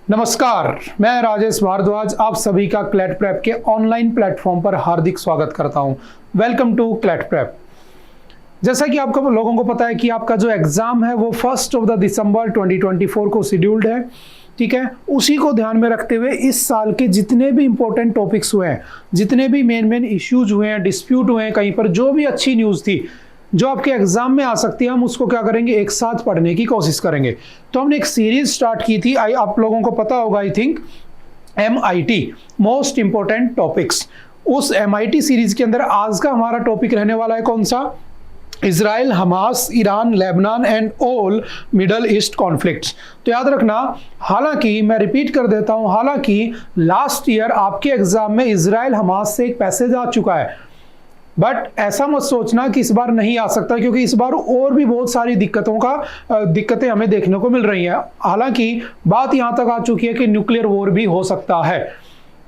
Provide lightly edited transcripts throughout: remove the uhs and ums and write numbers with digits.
नमस्कार, मैं राजेश भारद्वाज आप सभी का क्लैट प्रेप के ऑनलाइन प्लेटफॉर्म पर हार्दिक स्वागत करता हूं। Welcome to CLAT prep. जैसा कि आपको लोगों को पता है कि आपका जो एग्जाम है वो 1 दिसंबर 2024 को शेड्यूल्ड है। ठीक है, उसी को ध्यान में रखते हुए इस साल के जितने भी इंपॉर्टेंट टॉपिक्स हुए हैं, जितने भी मेन इश्यूज हुए हैं, डिस्प्यूट हुए हैं, कहीं पर जो भी अच्छी न्यूज़ थी जो आपके एग्जाम में आ सकती है, हम उसको क्या करेंगे, एक साथ पढ़ने की कोशिश करेंगे। तो हमने एक सीरीज स्टार्ट की थी, आप लोगों को पता होगा I think, MIT most important topics. उस MIT सीरीज के अंदर आज का हमारा टॉपिक रहने वाला है कौन सा? Israel, Hamas, Iran, Lebanon and all middle east conflicts. तो याद रखना, हालांकि मैं रिपीट कर देता हूं, हालांकि लास्ट ईयर आपके एग्जाम में इजराइल हमास से एक पैसेज आ चुका है, बट ऐसा मत सोचना कि इस बार नहीं आ सकता, क्योंकि इस बार और भी बहुत सारी दिक्कतें हमें देखने को मिल रही हैं। हालांकि बात यहां तक आ चुकी है कि न्यूक्लियर वॉर भी हो सकता है।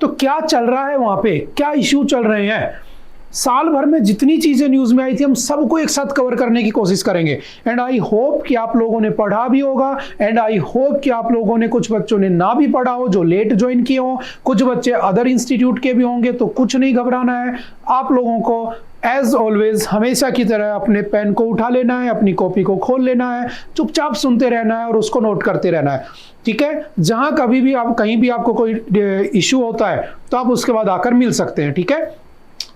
तो क्या चल रहा है वहां पे, क्या इश्यू चल रहे हैं, साल भर में जितनी चीजें न्यूज में आई थी हम सबको एक साथ कवर करने की कोशिश करेंगे। एंड आई होप कि आप लोगों ने पढ़ा भी होगा, एंड आई होप कि आप लोगों ने, कुछ बच्चों ने ना भी पढ़ा हो, जो लेट ज्वाइन किए हो, कुछ बच्चे अदर इंस्टीट्यूट के भी होंगे, तो कुछ नहीं घबराना है। आप लोगों को एज ऑलवेज हमेशा की तरह अपने पेन को उठा लेना है, अपनी कॉपी को खोल लेना है, चुपचाप सुनते रहना है और उसको नोट करते रहना है। ठीक है, जहां कभी भी आप कहीं भी आपको कोई इश्यू होता है तो आप उसके बाद आकर मिल सकते हैं। ठीक है,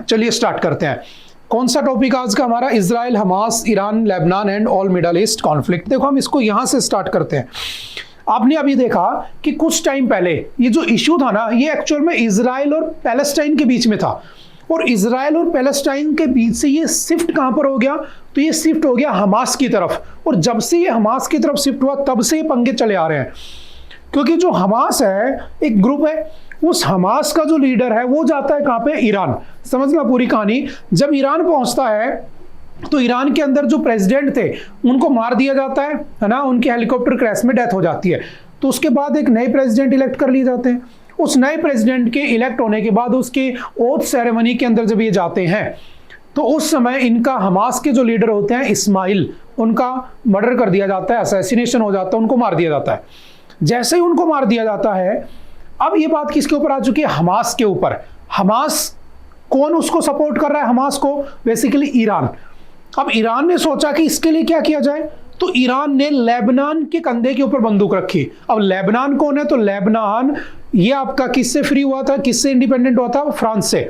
चलिए स्टार्ट करते हैं। कौन सा टॉपिक आज का हमारा? Israel, Hamas, Iran, Lebanon and all middle east conflict. देखो, हम इसको यहां से स्टार्ट करते हैं। आपने अभी देखा कि कुछ टाइम पहले ये जो इश्यू था ना, ये एक्चुअल में इजराइल और पैलेस्टाइन के बीच में था, और इजराइल और पैलेस्टाइन के बीच से ये शिफ्ट कहां पर हो गया? तो ये शिफ्ट हो गया हमास की तरफ। और जब से ये हमास की तरफ शिफ्ट हुआ तब से ये पंगे चले आ रहे हैं, क्योंकि जो हमास है एक ग्रुप है, उस हमास का जो लीडर है वो जाता है कहां पे? ईरान। समझना पूरी कहानी। जब ईरान पहुंचता है तो ईरान के अंदर जो प्रेसिडेंट थे उनको मार दिया जाता है ना, उनकी हेलीकॉप्टर क्रैश में डेथ हो जाती है। तो उसके बाद एक नए प्रेसिडेंट इलेक्ट कर लिए जाते हैं। उस नए प्रेसिडेंट के इलेक्ट होने के बाद उसके ओथ सेरेमनी के अंदर जब ये जाते हैं तो उस समय इनका, हमास के जो लीडर होते हैं इस्माइल, उनका मर्डर कर दिया जाता है, असैसिनेशन हो जाता है, उनको मार दिया जाता है। जैसे ही उनको मार दिया जाता है, अब ये बात किसके ऊपर आ चुकी है? हमास के ऊपर। हमास, कौन उसको सपोर्ट कर रहा है हमास को? Basically Iran. अब ईरान ने सोचा कि इसके लिए क्या किया जाए, तो ईरान ने लेबनान के कंधे के ऊपर बंदूक रखी। अब लेबनान कौन है? तो लेबनान ये आपका किससे फ्री हुआ था, किससे इंडिपेंडेंट हुआ था? फ्रांस से।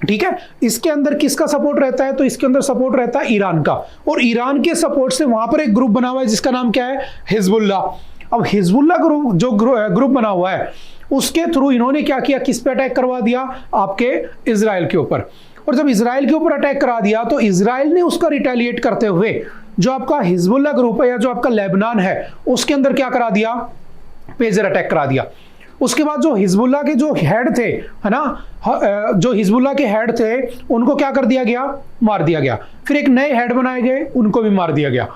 ठीक है, इसके अंदर किसका सपोर्ट रहता है? तो इसके अंदर सपोर्ट रहता है ईरान का, और ईरान के सपोर्ट से वहां पर एक ग्रुप बना हुआ है जिसका नाम क्या है? हिजबुल्ला। अब हिजबुल्ला ग्रुप, जो ग्रुप बना हुआ है, उसके थ्रू इन्होंने क्या किया, किस पे अटैक करवा दिया? आपके इजराइल के ऊपर। और जब इजराइल के ऊपर अटैक करा दिया तो इजराइल ने उसका रिटेलिएट करते हुए जो आपका हिजबुल्ला ग्रुप है या जो आपका लेबनान है उसके अंदर क्या करा दिया? पेजर अटैक करा दिया। उसके बाद जो हिजबुल्ला के जो हेड थे, है ना, जो हिजबुल्ला के हेड थे उनको क्या कर दिया गया? मार दिया गया। फिर एक नए हेड बनाए गए, उनको भी मार दिया गया।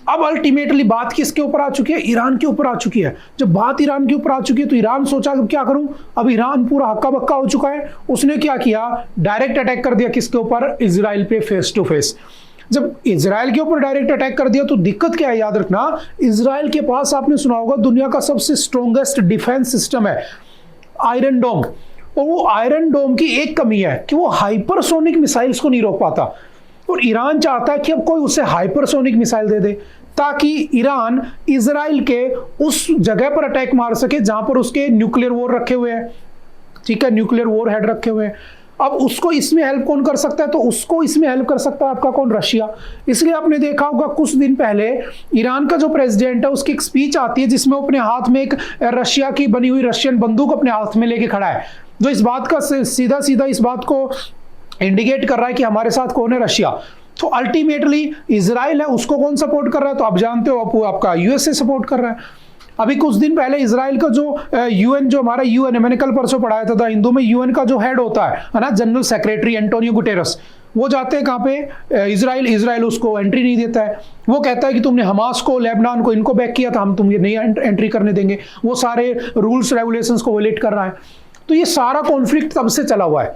अब अल्टीमेटली बात किसके ऊपर आ चुकी है? ईरान के ऊपर आ चुकी है। जब बात ईरान के ऊपर आ चुकी है तो ईरान सोचा अब क्या करूं? अब ईरान पूरा हक्का बक्का हो चुका है। उसने क्या किया? डायरेक्ट अटैक कर दिया। किसके ऊपर? इजराइल पे, फेस टू फेस। जब इजराइल के ऊपर डायरेक्ट अटैक कर दिया तो दिक्कत क्या है? याद रखना, इजराइल के पास, आपने सुना होगा, दुनिया का सबसे स्ट्रॉन्गेस्ट डिफेंस सिस्टम है, आयरन डोम। और वो आयरन डोम की एक कमी है कि वो हाइपरसोनिक मिसाइल्स को नहीं रोक पाता, और ईरान चाहता है कि अब कोई उसे हाइपरसोनिक मिसाइल दे दे ताकि ईरान इजराइल के उस जगह पर अटैक मार सके जहां पर उसके न्यूक्लियर वॉर रखे हुए हैं। ठीक है, न्यूक्लियर वॉर हेड रखे हुए हैं। अब उसको इसमें हेल्प कौन कर सकता है? तो उसको इसमें हेल्प कर सकता है आपका कौन? रशिया। इसलिए आपने देखा होगा कुछ दिन पहले ईरान का जो प्रेसिडेंट है उसकी एक स्पीच आती है जिसमें वो अपने हाथ में एक रशिया की बनी हुई रशियन बंदूक अपने हाथ में लेके खड़ा है, जो इस बात का सीधा सीधा इस बात को इंडिकेट कर रहा है कि हमारे साथ कौन है? रशिया। तो अल्टीमेटली इजराइल है, उसको कौन सपोर्ट कर रहा है? तो आप जानते हो, आपका यूएसए सपोर्ट कर रहा है। अभी कुछ दिन पहले इजराइल का जो यूएन, जो हमारा यूएन है, मैंने कल परसों पढ़ाया था हिंदू में, यूएन का जो हेड होता है ना, जनरल सेक्रेटरी एंटोनियो गुटेरस, वो जाते हैं कहाँ पे? इजराइल उसको एंट्री नहीं देता है। वो कहता है कि तुमने हमास को, लेबनान को, इनको बैक किया था, हम तुम ये नहीं एंट्री करने देंगे। वो सारे रूल्स रेगुलेशंस को वोलेट कर रहा है। तो ये सारा कॉन्फ्लिक्ट तब से चला हुआ है।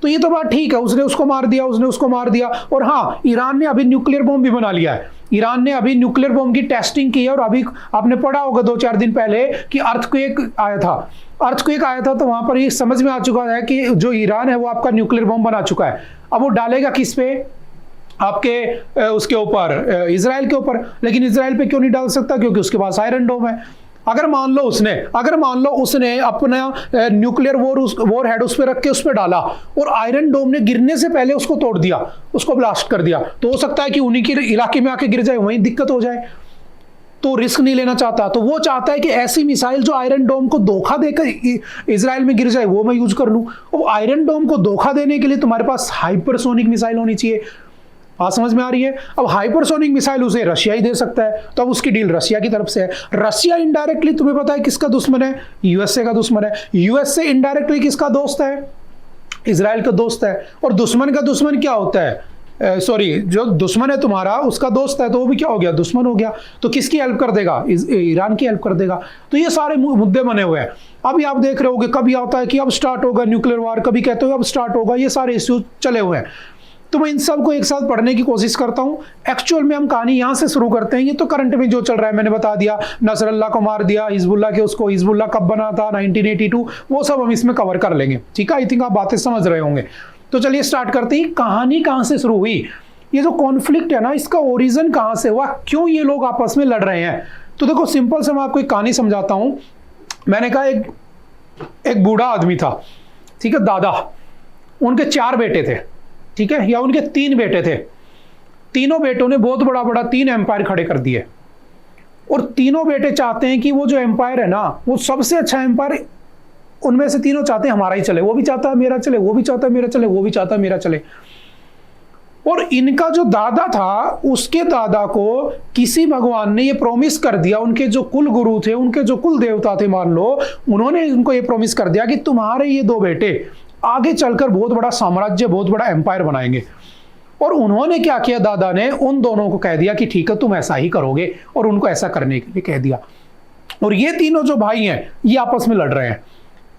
तो ये तो बात ठीक है, उसने उसको मार दिया, उसने उसको मार दिया। और हाँ, ईरान ने अभी न्यूक्लियर बॉम्ब भी बना लिया है। ईरान ने अभी न्यूक्लियर बॉम्ब की टेस्टिंग की है, और अभी आपने पढ़ा होगा 2-4 दिन पहले कि अर्थक्वेक आया था, तो वहां पर ये समझ में आ चुका है कि जो ईरान है वो आपका न्यूक्लियर बॉम्ब बना चुका है। अब वो डालेगा किस पे? आपके उसके ऊपर, इजराइल के ऊपर। लेकिन इजराइल पे क्यों नहीं डाल सकता? क्योंकि उसके पास आयरन डोम है। अगर मान लो उसने अपना न्यूक्लियर वॉर हेड उस पर रख के उस पर डाला, और आयरन डोम ने गिरने से पहले उसको तोड़ दिया, उसको ब्लास्ट कर दिया, तो हो सकता है कि उन्हीं के इलाके में आके गिर जाए, वहीं दिक्कत हो जाए। तो रिस्क नहीं लेना चाहता, तो वो चाहता है कि ऐसी मिसाइल जो आयरन डोम को धोखा देकर इजराइल में गिर जाए वो मैं यूज कर लूं। अब आयरन डोम को धोखा देने के लिए तुम्हारे पास हाइपरसोनिक मिसाइल होनी चाहिए। बात समझ में आ रही है? अब हाइपरसोनिक मिसाइल उसे रशिया ही दे सकता है, तो अब उसकी डील रशिया की तरफ से है। रशिया इनडायरेक्टली तुम्हें पता है किसका दुश्मन है? यूएसए का दुश्मन है। यूएसए इनडायरेक्टली किसका दोस्त है? इजराइल का दोस्त है। और दुश्मन का दुश्मन क्या होता है? जो दुश्मन है तुम्हारा उसका दोस्त है, तो वो भी क्या हो गया? दुश्मन हो गया। तो किसकी हेल्प कर देगा? ईरान की हेल्प कर देगा। तो ये सारे मुद्दे बने हुए हैं। अभी आप देख रहे होगे कभी आता है कि अब स्टार्ट होगा न्यूक्लियर वार, कभी कहते हो अब स्टार्ट होगा, ये सारे इश्यूज चले हुए हैं। तो मैं इन सब को एक साथ पढ़ने की कोशिश करता हूं। एक्चुअल में हम कहानी यहां से शुरू करते हैं। ये तो करंट में जो चल रहा है मैंने बता दिया, नसरल्लाह को मार दिया, हिजबुल्लाह के उसको, हिजबुल्लाह कब बना था 1982, वो सब हम इसमें कवर कर लेंगे। ठीक है, आई थिंक आप बातें समझ रहे होंगे। तो चलिए स्टार्ट करते हैं। कहानी कहां से शुरू हुई? ये जो कॉन्फ्लिक्ट है ना, इसका ओरिजिन कहां से हुआ? क्यों ये लोग आपस में लड़ रहे हैं? तो देखो सिंपल से मैं आपको एक कहानी समझाता हूं। मैंने कहा एक बूढ़ा आदमी था, ठीक है, दादा, उनके 4 बेटे थे, ठीक है, या उनके 3 बेटे थे। तीनों बेटों ने बहुत बड़ा 3 एम्पायर खड़े कर दिए, और तीनों बेटे चाहते हैं कि वो जो एम्पायर है ना, वो सबसे अच्छा एम्पायर उनमें से तीनों चाहते हैं हमारा ही चले। वो भी चाहता है मेरा चले, वो भी चाहता है मेरा चले, वो भी चाहता है मेरा चले। और इनका जो दादा था, उसके दादा को किसी भगवान ने ये प्रॉमिस कर दिया, उनके जो कुल गुरु थे, उनके जो कुल देवता थे मान लो, उन्होंने उनको ये प्रॉमिस कर दिया कि तुम्हारे ये 2 बेटे आगे चलकर बहुत बड़ा साम्राज्य, बहुत बड़ा एम्पायर बनाएंगे। और उन्होंने क्या किया, दादा ने उन दोनों को कह दिया कि ठीक है तुम ऐसा ही करोगे, और उनको ऐसा करने के लिए कह दिया। और ये तीनों जो भाई हैं ये आपस में लड़ रहे हैं।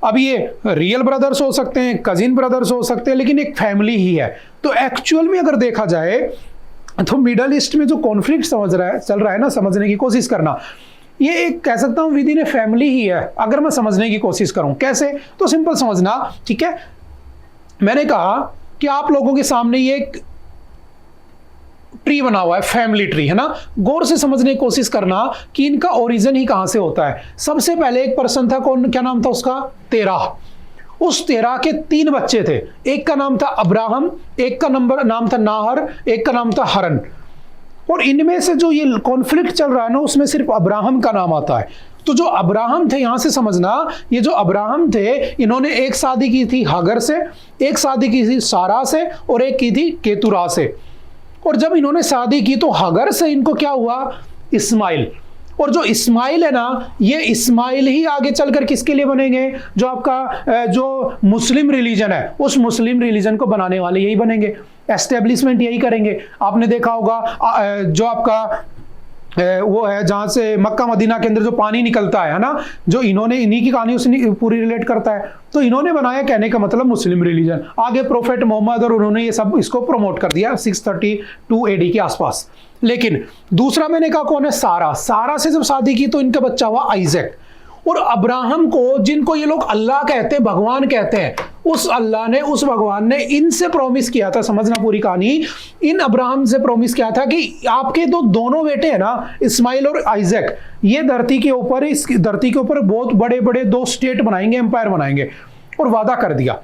अब ये रियल ब्रदर्स हो सकते हैं, कजिन ब्रदर्स हो सकते हैं, लेकिन एक फैमिली ही है। तो एक्चुअल में अगर देखा जाए तो मिडल ईस्ट में जो कॉन्फ्लिक्ट चल रहा है ना, समझने की कोशिश करना, ये एक कह सकता हूं विद इन ए फैमिली ही है। अगर मैं समझने की कोशिश करूं कैसे, तो सिंपल समझना, ठीक है। मैंने कहा कि आप लोगों के सामने ये एक ट्री बना हुआ है, फैमिली ट्री है ना। गौर से समझने की कोशिश करना कि इनका ओरिजिन ही कहां से होता है। सबसे पहले एक पर्सन था, कौन, क्या नाम था उसका? तेराह। उस तेराह के 3 बच्चे थे। एक का नाम था अब्राहम, एक का नाम था नाहर, एक का नाम था हरन। और इनमें से जो ये कॉन्फ्लिक्ट चल रहा है ना, उसमें सिर्फ अब्राहम का नाम आता है। तो जो अब्राहम थे, यहां से समझना, ये जो अब्राहम थे, इन्होंने एक शादी की थी हागर से, एक शादी की थी सारा से, और एक की थी केतुरा से। और जब इन्होंने शादी की तो हागर से इनको क्या हुआ? इस्माइल। और जो इस्माइल है ना, ये इस्माइल ही आगे चलकर किसके लिए बनेंगे? जो आपका जो मुस्लिम रिलीजन है, उस मुस्लिम रिलीजन को बनाने वाले यही बनेंगे, एस्टेब्लिशमेंट यही करेंगे। आपने देखा होगा जो आपका वो है जहां से मक्का मदीना के अंदर जो पानी निकलता है ना, जो इन्हीं की कहानी उसने पूरी रिलेट करता है। तो इन्होंने बनाया, कहने का मतलब मुस्लिम रिलीजन। आगे प्रोफेट मोहम्मद और उन्होंने ये सब इसको प्रमोट कर दिया 632 AD के आसपास। लेकिन दूसरा मैंने कहा कौन है? सारा से जब शादी की तो इनका बच्चा हुआ आइजैक। और अब्राहम को, जिनको ये लोग अल्लाह कहते हैं, भगवान कहते हैं, उस अल्लाह ने, उस भगवान ने इनसे प्रॉमिस किया था, समझना पूरी कहानी, इन अब्राहम से प्रॉमिस किया था कि आपके दोनों बेटे हैं ना, इस्माइल और आइजैक, ये धरती के ऊपर, इस धरती के ऊपर बहुत बड़े बड़े 2 स्टेट बनाएंगे, एम्पायर बनाएंगे। और वादा कर दिया,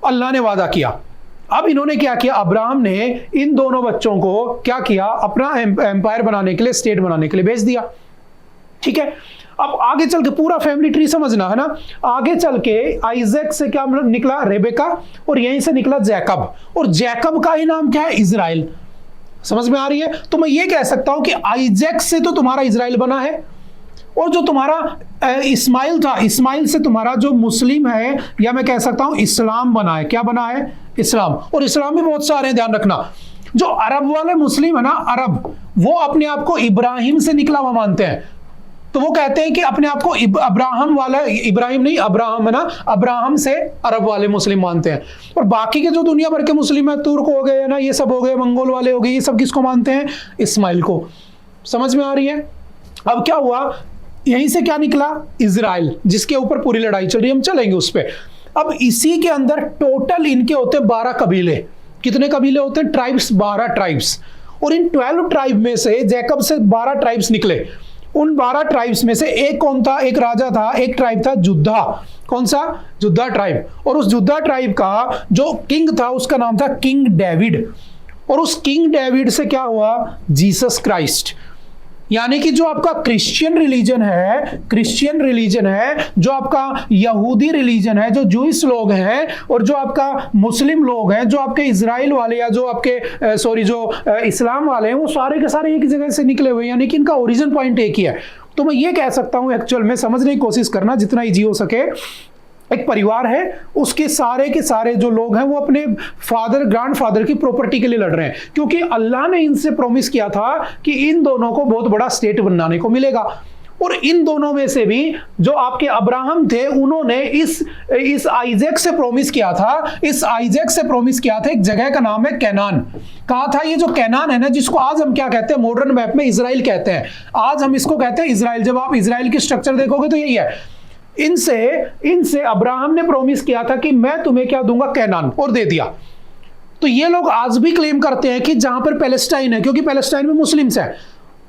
अल्लाह ने वादा किया। अब इन्होंने क्या किया? अब्राहम ने इन दोनों बच्चों को क्या किया? अपना एम्पायर बनाने के लिए, स्टेट बनाने के लिए भेज दिया। ठीक है, अब आगे चल के पूरा फैमिली ट्री समझना है ना। आगे चल के आइजैक से क्या निकला? रेबेका। और यहीं से निकला जैकब। और जैकब का ही नाम क्या है? इजराइल। समझ में आ रही है? तो मैं ये कह सकता हूं कि आइजैक से तो तुम्हारा इजराइल बना है, और जो तुम्हारा इस्माइल था, इस्माइल से तुम्हारा जो मुस्लिम है, या मैं कह सकता हूं इस्लाम बना है। क्या बना है? इस्लाम। और इस्लाम में बहुत सारे हैं, ध्यान रखना। जो अरब वाले मुस्लिम है ना, अरब, वो अपने आप को इब्राहिम से निकला हुआ मानते हैं। तो वो कहते हैं कि अपने आप को अब्राहम वाला, इब्राहिम नहीं अब्राहम है ना, अब्राहम से अरब वाले मुस्लिम मानते हैं। और बाकी के जो दुनिया भर के मुस्लिम है, तुर्क हो गए ना, ये सब हो गए, मंगोल वाले हो गए, ये सब किसको मानते हैं? इस्माइल को। समझ में आ रही है? अब क्या हुआ, यहीं से क्या निकला? इजराइल, जिसके ऊपर पूरी लड़ाई चल रही है, हम चलेंगे उस पर। अब इसी के अंदर टोटल इनके होते 12 कबीले। कितने कबीले होते हैं? Tribes, 12 tribes. और इन 12 ट्राइब में से जैकब से 12 ट्राइब्स निकले। उन 12 ट्राइब्स में से एक कौन था? एक राजा था, एक ट्राइब था जुद्धा। कौन सा? जुद्धा ट्राइब। और उस जुद्धा ट्राइब का जो किंग था उसका नाम था किंग डेविड। और उस किंग डेविड से क्या हुआ? Jesus Christ. यानी कि जो आपका क्रिश्चियन रिलीजन है, जो आपका यहूदी रिलीजन है, जो जूइश लोग हैं, और जो आपका मुस्लिम लोग हैं, जो आपके इजराइल वाले या जो आपके जो इस्लाम वाले हैं, वो सारे के सारे एक जगह से निकले हुए हैं। यानी कि इनका ओरिजिन पॉइंट एक ही है। तो मैं ये कह सकता हूं, एक्चुअल में समझने की कोशिश करना जितना ईजी हो सके। एक परिवार है, उसके सारे के सारे जो लोग हैं वो अपने फादर, ग्रैंडफादर की प्रॉपर्टी के लिए लड़ रहे हैं, क्योंकि अल्लाह ने इनसे प्रॉमिस किया था कि इन दोनों को बहुत बड़ा स्टेट बनाने को मिलेगा। और इन दोनों में से भी जो आपके अब्राहम थे, उन्होंने इस आइजैक से प्रॉमिस किया था। इस आइजैक से प्रॉमिस किया था, एक जगह का नाम है कैनान। कहा था ये जो कैनान है ना, जिसको आज हम क्या कहते हैं, मॉडर्न मैप में इजराइल कहते हैं। आज हम इसको कहते हैं इजराइल। जब आप इजराइल की स्ट्रक्चर देखोगे तो यही है। इनसे अब्राहम ने प्रॉमिस किया था कि मैं तुम्हें क्या दूंगा? कैनान, और दे दिया। तो ये लोग आज भी क्लेम करते हैं कि जहां पर पैलेस्टाइन है, क्योंकि पैलेस्टाइन में मुस्लिम्स हैं।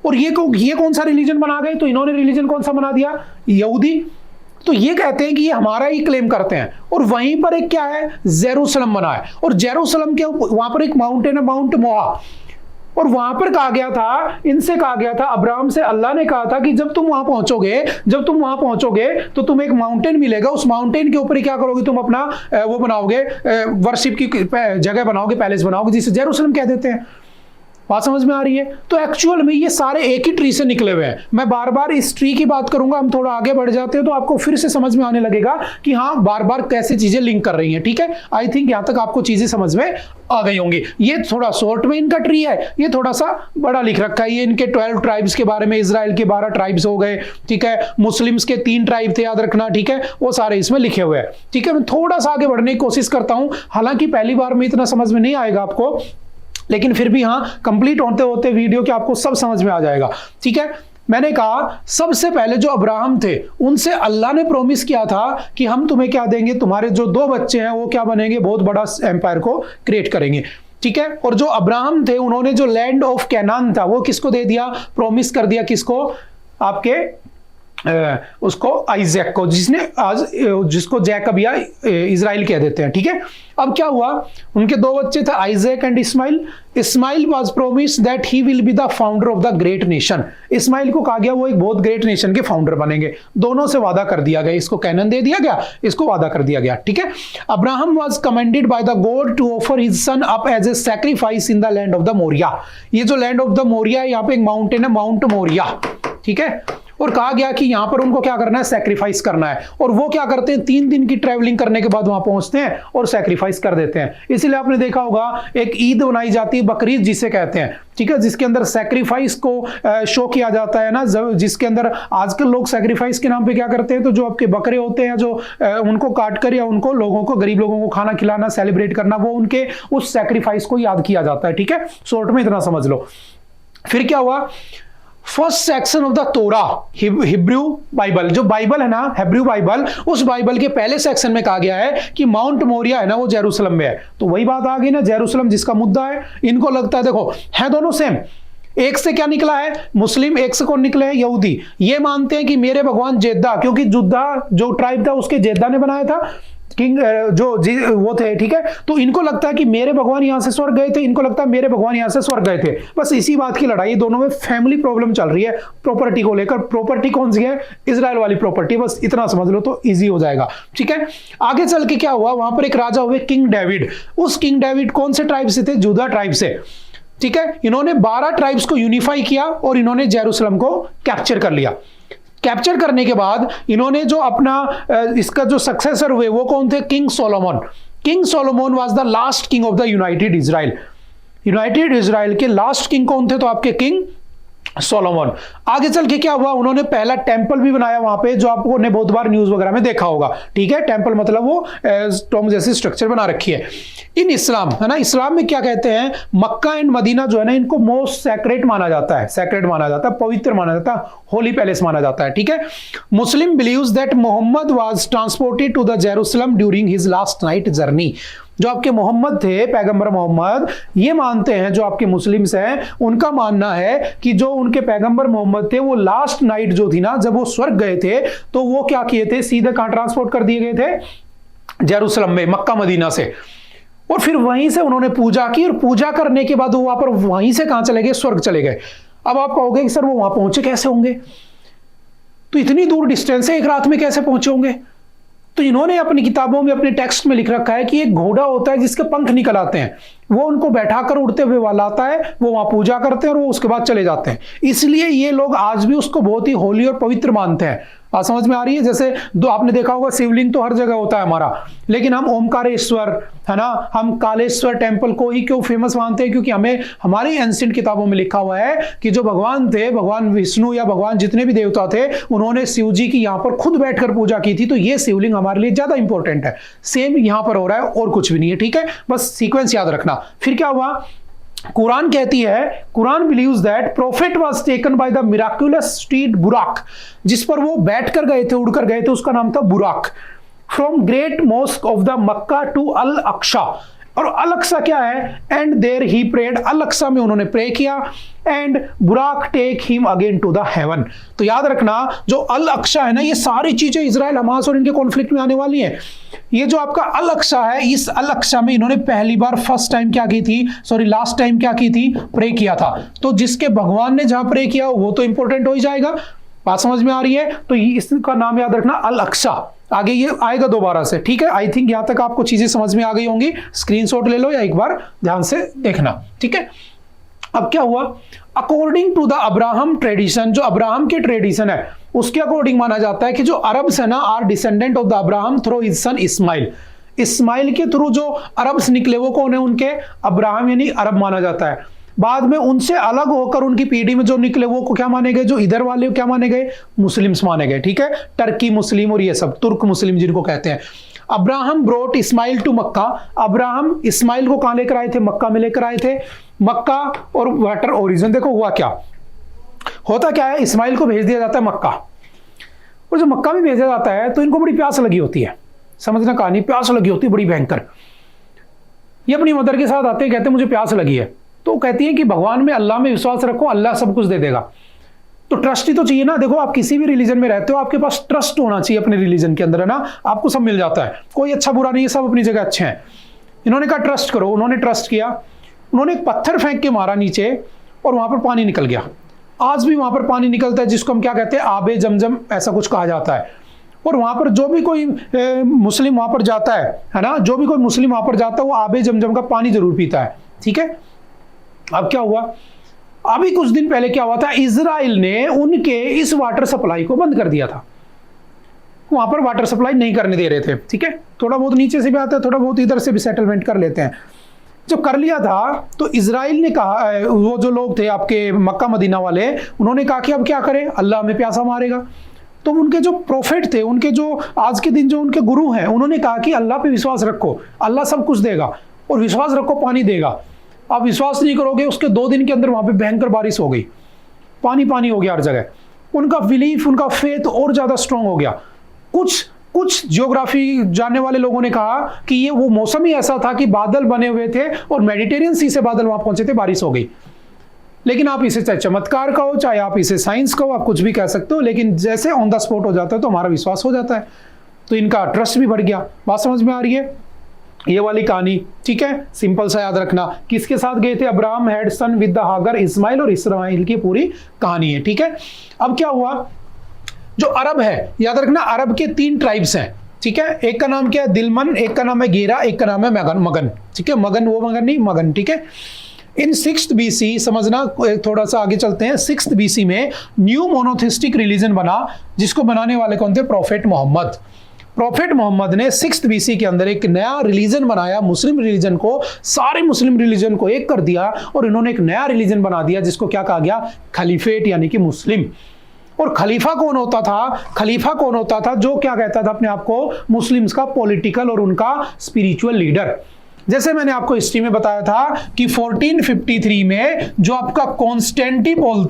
और ये कौन सा रिलीजन बना गए? तो इन्होंने रिलीजन कौन सा बना दिया? यहूदी। तो ये कहते हैं कि ये हमारा ही क्लेम करते हैं। और वहीं पर एक क्या है? जेरूशलम बना है। और जेरूशलम के वहां पर एक माउंटेन है, माउंट मोहा। और वहां पर कहा गया था, इनसे कहा गया था, अब्राहम से अल्लाह ने कहा था कि जब तुम वहां पहुंचोगे तो तुम्हें एक माउंटेन मिलेगा। उस माउंटेन के ऊपर क्या करोगे? तुम अपना वो बनाओगे, वर्शिप की जगह बनाओगे, पैलेस बनाओगे, जिसे जेरूशलम कह देते हैं। बात समझ में आ रही है? तो एक्चुअल में ये सारे एक ही ट्री से निकले हुए हैं। मैं बार बार इस ट्री की बात करूंगा, हम थोड़ा आगे बढ़ जाते हैं तो आपको फिर से समझ में आने लगेगा कि हाँ, बार बार कैसे चीजें लिंक कर रही हैं। ठीक है, आई थिंक यहां तक आपको चीजें समझ में आ गई होंगी। ये थोड़ा शॉर्ट में इनका ट्री है, ये थोड़ा सा बड़ा लिख रखा है। ये इनके 12 ट्राइब्स के बारे में, इजराइल के 12 ट्राइब्स हो गए। ठीक है, मुस्लिम्स के 3 ट्राइब थे, याद रखना। ठीक है, वो सारे इसमें लिखे हुए हैं। ठीक है, मैं थोड़ा सा आगे बढ़ने की कोशिश करता हूं। हालांकि पहली बार में इतना समझ में नहीं आएगा आपको, लेकिन फिर भी हाँ, कंप्लीट होते होते वीडियो के आपको सब समझ में आ जाएगा। ठीक है, मैंने कहा सबसे पहले जो अब्राहम थे, उनसे अल्लाह ने प्रॉमिस किया था कि हम तुम्हें क्या देंगे? तुम्हारे जो 2 बच्चे हैं वो क्या बनेंगे? बहुत बड़ा एम्पायर को क्रिएट करेंगे। ठीक है, और जो अब्राहम थे, उन्होंने जो लैंड ऑफ कैनान था वो किसको दे दिया? प्रॉमिस कर दिया। किसको? आपके उसको, आइजैक को, जिसको जैकब या इजराइल कह देते हैं। ठीक है, अब क्या हुआ? उनके 2 बच्चे थे, Isaac and Ishmael. Ishmael was promise that he will be the founder of the great nation. Ishmael को कहा गया वो एक बहुत ग्रेट नेशन के फाउंडर बनेंगे। दोनों से वादा कर दिया गया, इसको कैनन दे दिया गया, इसको वादा कर दिया गया। ठीक है, Abraham was commanded by the God to offer his son up as a sacrifice in the land of the Moriah. ये जो लैंड ऑफ द मोरिया है, यहाँ पे एक माउंटेन है, माउंट मोरिया। ठीक है, और कहा गया कि यहां पर उनको क्या करना है? सैक्रिफाइस करना है। और वो क्या करते हैं? 3 दिन की ट्रैवलिंग करने के बाद वहां पहुंचते हैं और सैक्रिफाइस कर देते हैं। इसीलिए आपने देखा होगा एक ईद बनाई जाती है, बकरीद जिसे कहते हैं। ठीक है, जिसके अंदर सैक्रिफाइस को शो किया जाता है ना, जिसके अंदर आजकल लोग सैक्रिफाइस के नाम पे क्या करते हैं? तो जो आपके बकरे होते हैं, जो उनको काट कर या उनको लोगों को, गरीब लोगों को खाना खिलाना, सेलिब्रेट करना, वो उनके उस सैक्रिफाइस को याद किया जाता है। ठीक है, शॉर्ट में इतना समझ लो। फिर क्या हुआ? फर्स्ट सेक्शन ऑफ द तोरा, हिब्रू बाइबल, जो बाइबल है ना, हिब्रू बाइबल, उस बाइबल के पहले सेक्शन में कहा गया है कि माउंट मोरिया है ना, वो जेरूशलम में है। तो वही बात आ गई ना, जेरूशलम जिसका मुद्दा है। इनको लगता है, देखो है दोनों सेम। एक से क्या निकला है? मुस्लिम। एक से कौन निकले हैं? यहूदी। ये मानते हैं कि मेरे भगवान जेद्दा, क्योंकि जुद्दा जो ट्राइब था उसके जेद्दा ने बनाया था, किंग वो थे। ठीक है, तो इनको लगता है कि मेरे भगवान यहां से स्वर्ग गए थे, इनको लगता है मेरे भगवान यहां से स्वर्ग गए थे। बस इसी बात की लड़ाई, दोनों में फैमिली प्रॉब्लम चल रही है प्रॉपर्टी को लेकर। प्रॉपर्टी कौन सी है? इजराइल वाली प्रॉपर्टी। बस इतना समझ लो तो इजी हो जाएगा। ठीक है, आगे चल के क्या हुआ? वहां पर एक राजा हुए किंग डेविड। उस किंग डेविड कौन से ट्राइब से थे? जुदा ट्राइब से। ठीक है, इन्होंने 12 ट्राइब्स को यूनिफाई किया और इन्होंने जेरूशलम को कैप्चर कर लिया। कैप्चर करने के बाद इन्होंने जो अपना इसका जो सक्सेसर हुए वो कौन थे? King Solomon. King Solomon was the last king of the United Israel. United Israel के लास्ट किंग कौन थे? तो आपके किंग सोलोमन। आगे चल के क्या हुआ, उन्होंने पहला टेंपल भी बनाया वहां पे, जो आपको ने बहुत बार न्यूज वगैरह में देखा होगा। ठीक है, टेंपल मतलब वो टॉम जैसी स्ट्रक्चर बना रखी है। इन इस्लाम, है ना, इस्लाम में क्या कहते हैं, मक्का एंड मदीना जो है ना, इनको मोस्ट सैक्रेड माना जाता है, सैक्रेड माना जाता है, पवित्र माना जाता है, होली पैलेस माना जाता है। ठीक है, Muslim believes that Muhammad was transported to the Jerusalem during his last night journey. जो आपके मोहम्मद थे, पैगंबर मोहम्मद, ये मानते हैं, जो आपके मुस्लिम्स हैं उनका मानना है कि जो उनके पैगंबर मोहम्मद थे, वो लास्ट नाइट जो थी ना, जब वो स्वर्ग गए थे, तो वो क्या किए थे, सीधे कहां ट्रांसपोर्ट कर दिए गए थे, जेरूसलम में, मक्का मदीना से। और फिर वहीं से उन्होंने पूजा की, और पूजा करने के बाद वो वहां पर वहीं से कहां चले गए, स्वर्ग चले गए। अब आप कहोगे कि सर वो वहां पहुंचे कैसे होंगे, तो इतनी दूर डिस्टेंस है, एक रात में कैसे पहुंचे होंगे। तो इन्होंने अपनी किताबों में, अपने टेक्स्ट में लिख रखा है कि एक घोड़ा होता है जिसके पंख निकल आते हैं, वो उनको बैठाकर उड़ते हुए वाला आता है, वो वहां पूजा करते हैं और वो उसके बाद चले जाते हैं। इसलिए ये लोग आज भी उसको बहुत ही होली और पवित्र मानते हैं। बात समझ में आ रही है। जैसे दो आपने देखा होगा, शिवलिंग तो हर जगह होता है हमारा, लेकिन हम ओमकारेश्वर, है ना, हम कालेश्वर टेंपल को ही क्यों फेमस मानते हैं, क्योंकि हमें हमारी एंशिएंट किताबों में लिखा हुआ है कि जो भगवान थे, भगवान विष्णु या भगवान जितने भी देवता थे, उन्होंने शिव जी की यहां पर खुद बैठकर पूजा की थी। तो ये शिवलिंग हमारे लिए ज्यादा इंपॉर्टेंट है। सेम यहां पर हो रहा है और कुछ भी नहीं है। ठीक है, बस सीक्वेंस याद रखना। फिर क्या हुआ, कुरान कहती है, Quran believes that prophet was taken by the miraculous steed Buraq, जिस पर वो बैठकर गए थे, उड़कर गए थे, उसका नाम था Buraq, from great mosque of the Mecca to Al Aqsa. और अल अक्सा क्या है, and there he prayed, Al Aqsa में उन्होंने प्रे किया, and Buraq take him again to the heaven. तो याद रखना, जो अल अक्सा है ना, ये सारी चीजें इजराइल हमास और इनके कॉन्फ्लिक्ट में आने वाली हैं। ये जो आपका अल अक्सा है, इस अल अक्सा में इन्होंने पहली बार, फर्स्ट टाइम क्या की थी, सॉरी लास्ट टाइम क्या की थी, प्रे किया था। तो जिसके भगवान ने जहां प्रे किया वो तो इंपॉर्टेंट हो ही जाएगा। बात समझ में आ रही है। तो इसका नाम याद रखना, अल अक्सा। आगे ये आएगा दोबारा से। ठीक है, आई थिंक यहां तक आपको चीजें समझ में आ गई होंगी। स्क्रीनशॉट ले लो या एक बार ध्यान से देखना। ठीक है, अब क्या हुआ, according to the Abraham tradition, जो अब्राहम के ट्रेडिशन है उसके अकॉर्डिंग माना जाता है कि जो अरब्स है ना, are descendant of the Abraham through his son Ishmael. Ishmael के थ्रू जो अरब्स निकले वो कौन है, उनके अब्राहम यानी अरब माना जाता है। बाद में उनसे अलग होकर उनकी पीढ़ी में जो निकले वो क्या माने गए, जो इधर वाले क्या माने गए, मुस्लिम्स माने गए। ठीक है, टर्की मुस्लिम और ये सब तुर्क मुस्लिम जिनको कहते हैं। Abraham brought Ishmael to Mecca, Abraham Ishmael को कहां लेकर आए थे, मक्का में लेकर आए थे। मक्का और वाटर ओरिजिन, देखो हुआ क्या, होता क्या है, इस्माइल को भेज दिया जाता है मक्का, और जब मक्का में भेजा जाता है तो इनको बड़ी प्यास लगी होती है। समझना कहानी, प्यास लगी होती है बड़ी भयंकर। ये अपनी मदर के साथ आते हैं, कहते हैं मुझे प्यास लगी है, तो कहती है कि भगवान में, अल्लाह में विश्वास रखो, अल्लाह सब कुछ दे देगा। तो ट्रस्ट ही तो चाहिए ना। देखो आप किसी भी रिलीजन में रहते हो, आपके पास ट्रस्ट होना चाहिए अपने रिलीजन के अंदर, है ना, आपको सब मिल जाता है, कोई अच्छा बुरा नहीं है, सब अपनी जगह अच्छे हैं। इन्होंने कहा ट्रस्ट करो, उन्होंने ट्रस्ट किया, उन्होंने एक पत्थर फेंक के मारा नीचे और वहां पर पानी निकल गया। आज भी वहां पर पानी निकलता है, जिसको हम क्या कहते हैं, आबे जमजम ऐसा कुछ कहा जाता है। और वहां पर जो भी कोई मुस्लिम वहां पर जाता है ना, जो भी कोई मुस्लिम वहां पर जाता है वो आबे जमजम का पानी जरूर पीता है। ठीक है, अब क्या हुआ, अभी कुछ दिन पहले क्या हुआ था, इजराइल ने उनके इस वाटर सप्लाई को बंद कर दिया था। वहां पर वाटर सप्लाई नहीं करने दे रहे थे। ठीक है, थोड़ा बहुत नीचे से भी आता है, थोड़ा बहुत इधर से भी सेटलमेंट कर लेते हैं। जब कर लिया था तो इजराइल ने कहा, वो जो लोग थे आपके मक्का मदीना वाले, उन्होंने कहा कि अब क्या करें, अल्लाह हमें प्यासा मारेगा। तो उनके जो प्रोफेट थे, उनके जो आज के दिन जो उनके गुरु हैं, उन्होंने कहा कि अल्लाह पे विश्वास रखो, अल्लाह सब कुछ देगा, और विश्वास रखो पानी देगा। आप विश्वास नहीं करोगे, उसके 2 दिन के अंदर वहां पे भयंकर बारिश हो गई, पानी पानी हो गया हर जगह। उनका बिलीफ, उनका फेथ और ज्यादा स्ट्रांग हो गया। कुछ ज्योग्राफी जानने वाले लोगों ने कहा कि ये वो मौसम ही ऐसा था कि बादल बने हुए थे और मेडिटेरियन सी से बादल वहां पहुंचे थे, बारिश हो गई। लेकिन आप इसे चाहे चमत्कार कहो, चाहे आप इसे साइंस कहो, आप कुछ भी कह सकते हो, लेकिन जैसे ऑन द स्पॉट हो जाता है तो हमारा विश्वास हो जाता है, तो इनका ट्रस्ट भी बढ़ गया। बात समझ में आ रही है, ये वाली कहानी। ठीक है, सिंपल सा याद रखना, किसके साथ गए थे, Abraham had son with the Hagar Ishmael, और इस्माइल की पूरी कहानी है। ठीक है, अब क्या हुआ, जो अरब है, याद रखना अरब के 3 ट्राइब्स हैं। ठीक है, एक का नाम क्या है, दिलमन, एक का नाम है गेरा, एक का नाम है मगन। ठीक है, मगन वो मगन नहीं, मगन। ठीक है, इन 6th BC, समझना, थोड़ा सा आगे चलते हैं, 6th BC में न्यू मोनोथिस्टिक रिलीजन बना, जिसको बनाने वाले कौन थे, प्रॉफेट मोहम्मद। प्रॉफेट मोहम्मद ने 6th BC के अंदर एक नया रिलीजन बनाया, मुस्लिम रिलीजन को, सारे मुस्लिम रिलीजन को एक कर दिया और इन्होंने एक नया रिलीजन बना दिया जिसको क्या कहा गया, खलीफेट यानी कि मुस्लिम। और खलीफा कौन होता था? खलीफा कौन होता था? जो क्या कहता था अपने आप को मुस्लिम्स का पॉलिटिकल और उनका स्पिरिचुअल लीडर। जैसे मैंने आपको हिस्ट्री में बताया था कि 1453 में जो आपका कॉन्स्टेंटिनोपल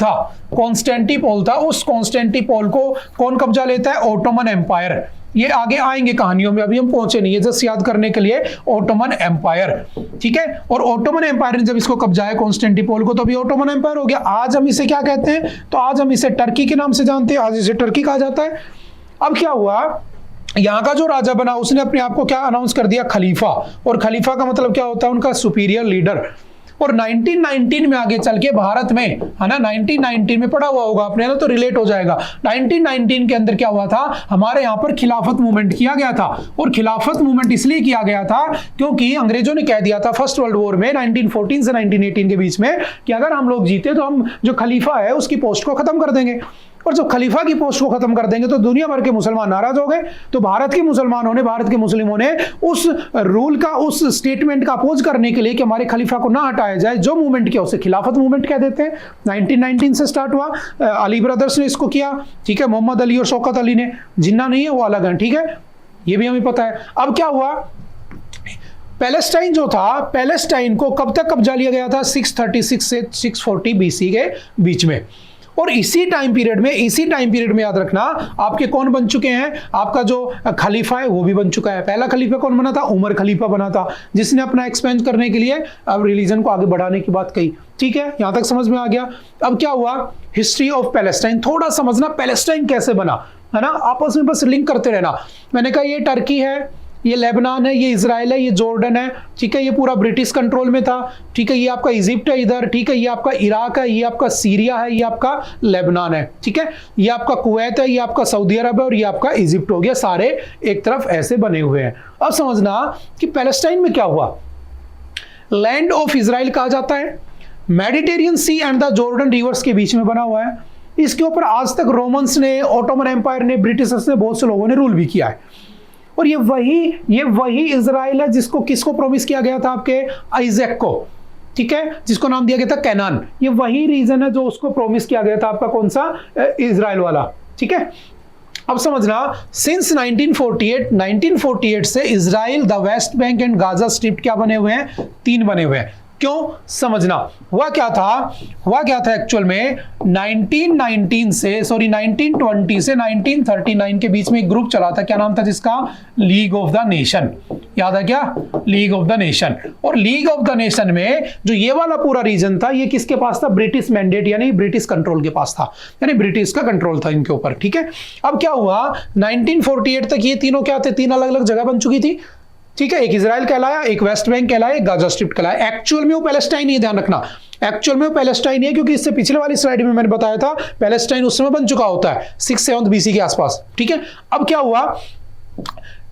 था, उस कॉन्स्टेंटिनोपल को कौन कब्जा लेता है? Ottoman empire. ये आगे आएंगे कहानियों में, अभी हम पहुंचे नहीं है, जस्ट याद करने के लिए ओटोमन एम्पायर, ठीक है। और ओटोमन एम्पायर ने जब इसको कब्जाया कॉन्स्टेंटिनोपल को, तो अभी ओटोमन एम्पायर हो गया। आज हम इसे क्या कहते हैं? तो आज हम इसे टर्की के नाम से जानते हैं, आज इसे टर्की कहा जाता है। अब क्या हुआ, यहाँ का जो राजा बना उसने अपने आप को क्या अनाउंस कर दिया? खलीफा। और खलीफा का मतलब क्या होता है? उनका सुपीरियर लीडर। और 1919 में आगे चल के भारत में, है ना, 1919 में पढ़ा हुआ होगा आपने ना, तो रिलेट हो जाएगा। 1919 के अंदर क्या हुआ था? हमारे यहाँ पर खिलाफत मूवमेंट किया गया था। और खिलाफत मूवमेंट इसलिए किया गया था क्योंकि अंग्रेजों ने कह दिया था फर्स्ट वर्ल्ड वॉर में 1914 से 1918 के बीच में कि अगर हम लोग जीते तो हम जो खलीफा है उसकी पोस्ट को खत्म कर देंगे। और जब खलीफा की पोस्ट को खत्म कर देंगे तो दुनिया भर के मुसलमान नाराज हो गए। तो भारत के मुसलमानों ने, भारत के मुस्लिमों ने उस रूल का, उस स्टेटमेंट का अपोज करने के लिए कि हमारे खलीफा को ना हटाया जाए, जो मूवमेंट किया उसे खिलाफत मूवमेंट कह देते हैं। 1919 से स्टार्ट हुआ। अली ब्रदर्स ने इसको किया, ठीक है। मोहम्मद अली और शौकत अली ने, जिन्ना नहीं है वो अलग है, ठीक है, ये भी हमें पता है। अब क्या हुआ, पैलेस्टाइन जो था, पैलेस्टाइन को कब तक कब्जा लिया गया था? 636 से 640 BC के बीच में। और इसी टाइम पीरियड में याद रखना आपके कौन बन चुके हैं? आपका जो खलीफा है वो भी बन चुका है। पहला खलीफा कौन बना था? उमर खलीफा बना था, जिसने अपना एक्सपेंड करने के लिए अब रिलीजन को आगे बढ़ाने की बात कही, ठीक है। यहां तक समझ में आ गया। अब क्या हुआ, हिस्ट्री ऑफ पैलेस्टाइन थोड़ा समझना, पैलेस्टाइन कैसे बना, है ना, आपस में बस लिंक करते रहना। मैंने कहा ये टर्की है, ये लेबनान है, ये इजराइल है, ये जॉर्डन है, ठीक है, ये पूरा ब्रिटिश कंट्रोल में था, ठीक है, ये आपका इजिप्ट है इधर, ठीक है, ये आपका इराक है, ये आपका सीरिया है, ये आपका लेबनान है, ठीक है, ये आपका कुवैत है, ये आपका सऊदी अरब है और ये आपका इजिप्ट हो गया। सारे एक तरफ ऐसे बने हुए हैं। अब समझना कि पैलेस्टाइन में क्या हुआ, लैंड ऑफ इजराइल कहा जाता है, Mediterranean sea and the Jordan rivers के बीच में बना हुआ है। इसके ऊपर आज तक रोमन्स ने, ऑटोमन एम्पायर ने, ब्रिटिशर्स ने, बहुत से लोगों ने रूल भी किया है। और ये वही इजराइल है जिसको किसको प्रॉमिस किया गया था? आपके आइजैक को, ठीक है, जिसको नाम दिया गया था कैनान। ये वही रीजन है जो उसको प्रॉमिस किया गया था आपका, कौन सा? इजराइल वाला, ठीक है। अब समझना, सिंस 1948 से Israel, the West Bank and Gaza strip क्या बने हुए हैं? 3 बने हुए हैं। क्यों? समझना, हुआ क्या था एक्चुअल में 1920 से 1939 के बीच में एक ग्रुप चला था, क्या नाम था जिसका? League of the nation. याद है क्या? League of the nation. और लीग ऑफ द नेशन में जो ये वाला पूरा रीजन था, ये किसके पास था? ब्रिटिश मैंडेट यानी ब्रिटिश कंट्रोल के पास था, यानी ब्रिटिश का कंट्रोल था इनके ऊपर, ठीक है। अब क्या हुआ, 1948 तक ये तीनों क्या थे? 3 अलग अलग जगह बन चुकी थी, ठीक है। एक इजराइल कहलाया, एक वेस्ट बैंक कहलाया, एक गाजा स्ट्रिप कहलाया। एक्चुअल में वो पैलेस्टाइन ही है, ध्यान रखना, एक्चुअल में वो पैलेस्टाइन ही है, क्योंकि इससे पिछले वाली स्लाइड में मैंने बताया था पैलेस्टाइन उस समय बन चुका होता है 6th-7th BC के आसपास, ठीक है। अब क्या हुआ,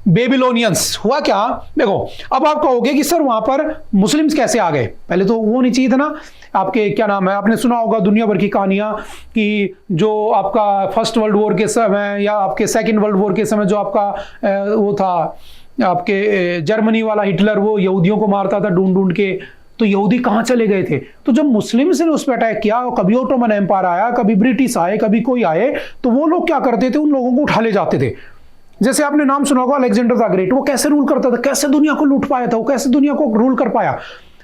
बेबीलोनियंस हुआ क्या? देखो, अब आप कहोगे कि सर वहां पर मुस्लिम्स कैसे आ गए? पहले तो वो नहीं चाहिए था ना। आपके क्या नाम है, आपने सुना होगा दुनिया भर की कहानियां कि जो आपका फर्स्ट वर्ल्ड वॉर के समय या आपके सेकेंड वर्ल्ड वॉर के समय जो आपका वो था, आपके जर्मनी वाला हिटलर, वो यहूदियों को मारता था ढूंढ ढूंढ के, तो यहूदी कहाँ चले गए थे? तो जब मुस्लिम्स ने उस पर अटैक किया, कभी ओटोमन एम्पायर आया, कभी ब्रिटिश आए, कभी कोई आए, तो वो लोग क्या करते थे? उन लोगों को उठा ले जाते थे। जैसे आपने नाम सुना होगा अलेक्जेंडर द ग्रेट, वो कैसे रूल करता था, कैसे दुनिया को लूट पाया था, वो कैसे दुनिया को रूल कर पाया?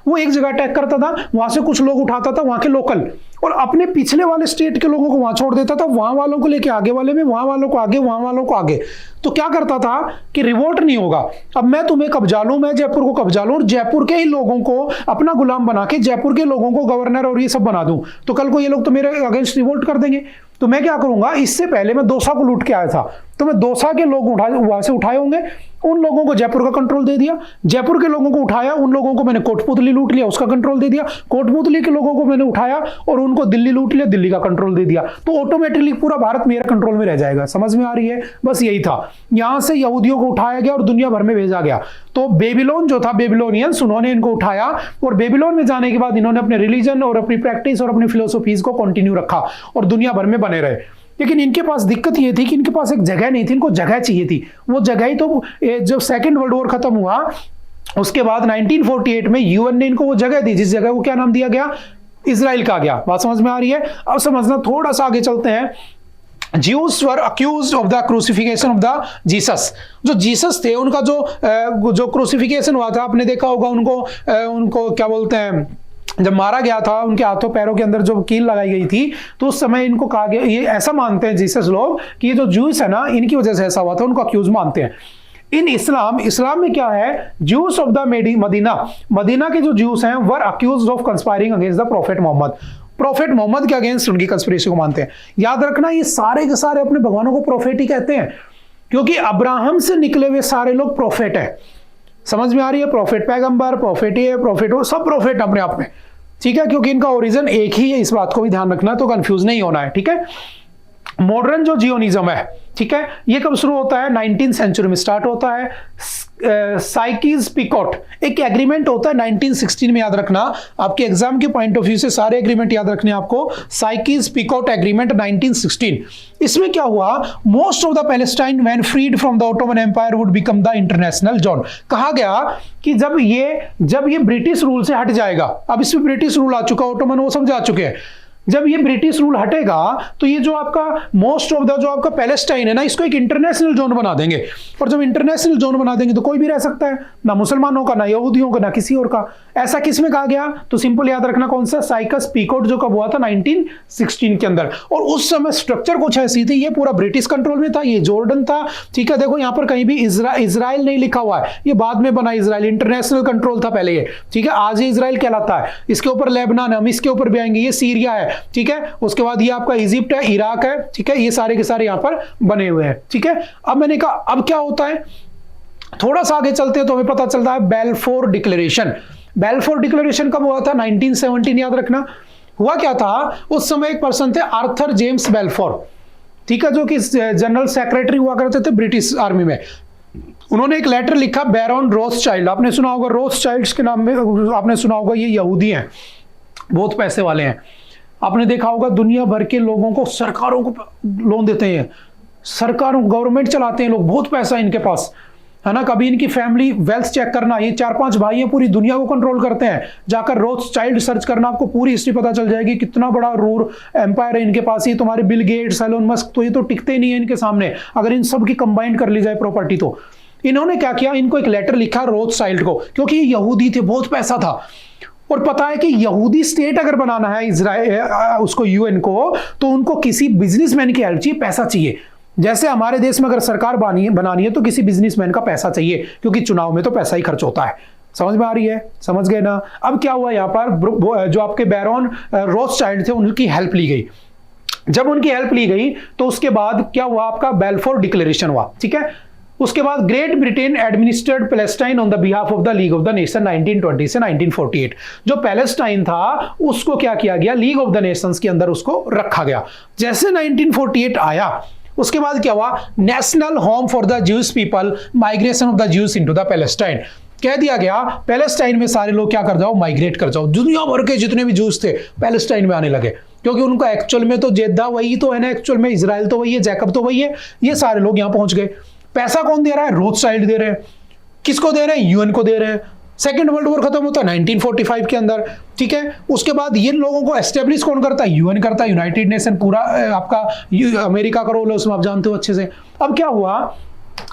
वो एक जगह अटैक करता था, वहां से कुछ लोग उठाता था, वहां के लोकल, और अपने पिछले वाले स्टेट के लोगों को वहां छोड़ देता था, वहां वालों को लेके आगे वाले में, वहां वालों को आगे, वहां वालों को आगे। तो क्या करता था कि रिवोल्ट नहीं होगा, अब मैं तुम्हें कब्जा लूं, मैं जयपुर को कब्जा लूं और जयपुर के ही लोगों को अपना गुलाम बना के जयपुर के लोगों को गवर्नर और ये सब बना दूं, तो कल को ये लोग तो मेरे अगेंस्ट रिवोल्ट कर देंगे। तो मैं क्या करूंगा, इससे पहले मैं दौसा को लूट के आया था, तो मैं दौसा के लोग वहां से उठाए होंगे, उन लोगों को जयपुर का कंट्रोल दे दिया, जयपुर के लोगों को उठाया, उन लोगों को मैंने कोटपुतली लूट लिया, उसका कंट्रोल दे दिया, कोटपुतली के लोगों को मैंने उठाया और उनको दिल्ली लूट लिया, दिल्ली का कंट्रोल दे दिया, तो ऑटोमेटिकली पूरा भारत मेरा कंट्रोल में रह जाएगा। समझ में आ रही है? बस यही था, यहां से यहूदियों को उठाया गया और दुनिया भर में भेजा गया। तो बेबीलोन जो था, बेबीलोनियंस, उन्होंने इनको उठाया और बेबीलोन में जाने के बाद इन्होंने अपने रिलीजन और अपनी प्रैक्टिस और अपनी फिलोसॉफीज को कंटिन्यू रखा और दुनिया भर में बने रहे। लेकिन इनके पास दिक्कत ये थी कि इनके पास एक जगह नहीं थी, इनको जगह चाहिए थी। वो जगह ही तो जब सेकेंड वर्ल्ड वॉर खत्म हुआ उसके बाद 1948 में यूएन ने इनको वो जगह दी, जिस जगह को क्या नाम दिया गया, इजराइल कहा गया। बात समझ में आ रही है? अब समझना, थोड़ा सा आगे चलते हैं। Jews were accused of the crucifixion of the Jesus। जो जीसस थे उनका जो क्रूसिफिकेशन हुआ था, आपने देखा होगा उनको क्या बोलते हैं, जब मारा गया था उनके हाथों पैरों के अंदर जो कील लगाई गई थी, तो उस समय इनको कहा गया, ये ऐसा मानते हैं जीसस लोग कि ये जो ज्यूस है ना, इनकी वजह से ऐसा हुआ था, उनको अक्यूज मानते हैं। इन इस्लाम में क्या है, ज्यूस ऑफ द मदीना के जो ज्यूस हैं were accused of conspiring against the prophet Muhammad के अगेंस्ट उनकी कंस्पिरेसी को मानते हैं। याद रखना, ये सारे के सारे अपने भगवानों को प्रोफेट ही कहते हैं, क्योंकि अब्राहम से निकले हुए सारे लोग प्रोफेट है। समझ में आ रही है? प्रोफेट पैगंबर, प्रोफेट ये, प्रोफेट वो, सब प्रोफेट अपने आप में, ठीक है, क्योंकि इनका ओरिजिन एक ही है। इस बात को भी ध्यान रखना, तो कंफ्यूज नहीं होना है, ठीक है। मॉडर्न जो जियोनिज्म है, ठीक है, ये कब शुरू होता है? 19th सेंचुरी में स्टार्ट होता है। साइकिस पिकोट एक एग्रीमेंट होता है 1916 में, याद रखना, आपके एग्जाम के पॉइंट ऑफ व्यू से सारे एग्रीमेंट याद रखने आपको। साइकिस पिकोट एग्रीमेंट 1916, इसमें क्या हुआ, most of the Palestine when freed from the Ottoman empire would become the international zone. कहा गया कि जब ये ब्रिटिश रूल से हट जाएगा, अब इसमें ब्रिटिश रूल आ चुका, ऑटोमन वो समझा चुके हैं, जब ये ब्रिटिश रूल हटेगा तो ये जो आपका मोस्ट ऑफ द जो आपका पैलेस्टाइन है ना, इसको एक इंटरनेशनल जोन बना देंगे। और जब इंटरनेशनल जोन बना देंगे तो कोई भी रह सकता है, ना मुसलमानों का, ना यहूदियों का, ना किसी और का। ऐसा किस में कहा गया? तो सिंपल याद रखना, कौन सा? साइकस पिकोट, जो कब हुआ था? 1916 के अंदर। और उस समय स्ट्रक्चर कुछ ऐसी थी, ये पूरा ब्रिटिश कंट्रोल में था, ये जॉर्डन था, ठीक है। देखो यहाँ पर कहीं भी इजराइल नहीं लिखा हुआ है, ये बाद में बना इजराइल, इंटरनेशनल कंट्रोल था पहले ये, ठीक है। आज ये इजराइल कहलाता है। इसके ऊपर लेबनान है, हम इसके ऊपर भी आएंगे, ये सीरिया है, ठीक है। उसके बाद ये आपका इजिप्ट है, इराक है, ठीक है। ये सारे के सारे यहां पर बने हुए हैं, ठीक है। अब मैंने कहा अब क्या होता है, थोड़ा सा आगे चलते हैं तो हमें पता चलता है बेल्फोर डिक्लेरेशन। बेल्फोर डिक्लेरेशन कब हुआ था? 1917, याद रखना। हुआ क्या था, उस समय एक पर्सन थे आर्थर जेम्स बेल्फोर, ठीक है, जो कि जनरल सेक्रेटरी हुआ करते थे ब्रिटिश आर्मी में। उन्होंने एक लेटर लिखा बैरन रोथस्चाइल्ड, आपने सुना होगा रोथस्चाइल्ड्स के नाम में, आपने सुना होगा, ये यहूदी हैं, बहुत पैसे वाले हैं। आपने देखा होगा दुनिया भर के लोगों को, सरकारों को लोन देते हैं, सरकारों गवर्नमेंट चलाते हैं लोग, बहुत पैसा इनके पास है ना। कभी इनकी फैमिली वेल्थ चेक करना, ये 4-5 भाई हैं, पूरी दुनिया को कंट्रोल करते हैं। जाकर रोथस्चाइल्ड सर्च करना, आपको पूरी हिस्ट्री पता चल जाएगी, कितना बड़ा रूर एम्पायर है इनके पास। ये तुम्हारे बिल गेट्स, एलोन मस्क, तो ये तो टिकते नहीं है इनके सामने, अगर इन सब की कंबाइंड कर ली जाए प्रॉपर्टी। तो इन्होंने क्या किया, इनको एक लेटर लिखा रोथस्चाइल्ड को, क्योंकि ये यहूदी थे, बहुत पैसा था, और पता है कि यहूदी स्टेट अगर बनाना है इजराइल उसको, यूएन को, तो उनको किसी बिजनेसमैन की हेल्प चाहिए, पैसा चाहिए। जैसे हमारे देश में अगर सरकार बनानी है तो किसी बिजनेसमैन का पैसा चाहिए, क्योंकि चुनाव में तो पैसा ही खर्च होता है। समझ में आ रही है? समझ गए ना? अब क्या हुआ, यहाँ पर जो आपके बैरन रोथस्चाइल्ड थे उनकी हेल्प ली गई। जब उनकी हेल्प ली गई तो उसके बाद क्या हुआ, आपका बेल्फोर डिक्लेरेशन हुआ, ठीक है। उसके बाद great Britain administered Palestine on the behalf of the league of the nation 1920 से 1948। जो पैलेस्टाइन था उसको क्या किया गया, लीग ऑफ द नेशंस के अंदर उसको रखा गया। जैसे 1948 आया, उसके बाद क्या हुआ, national home for the Jews people, migration of the Jews into the Palestine. कह दिया गया पैलेस्टाइन में सारे लोग क्या कर जाओ, माइग्रेट कर जाओ। दुनिया भर के जितने भी ज्यूज थे पैलेस्टाइन में आने लगे, क्योंकि उनको एक्चुअल में तो जेद्दा वही तो है ना, एक्चुअल में इजराइल तो वही है, जैकब तो वही है, ये सारे लोग यहां पहुंच गए। पैसा कौन दे रहा है? रोथस्चाइल्ड दे रहे हैं। किसको दे रहे हैं? यूएन को दे रहे हैं। सेकेंड वर्ल्ड वॉर खत्म होता है 1945 के अंदर, ठीक है। उसके बाद ये लोगों को एस्टेब्लिश कौन करता है? यूएन करता है, यूनाइटेड नेशन, पूरा आपका अमेरिका का रोल है उसमें, आप जानते हो अच्छे से। अब क्या हुआ,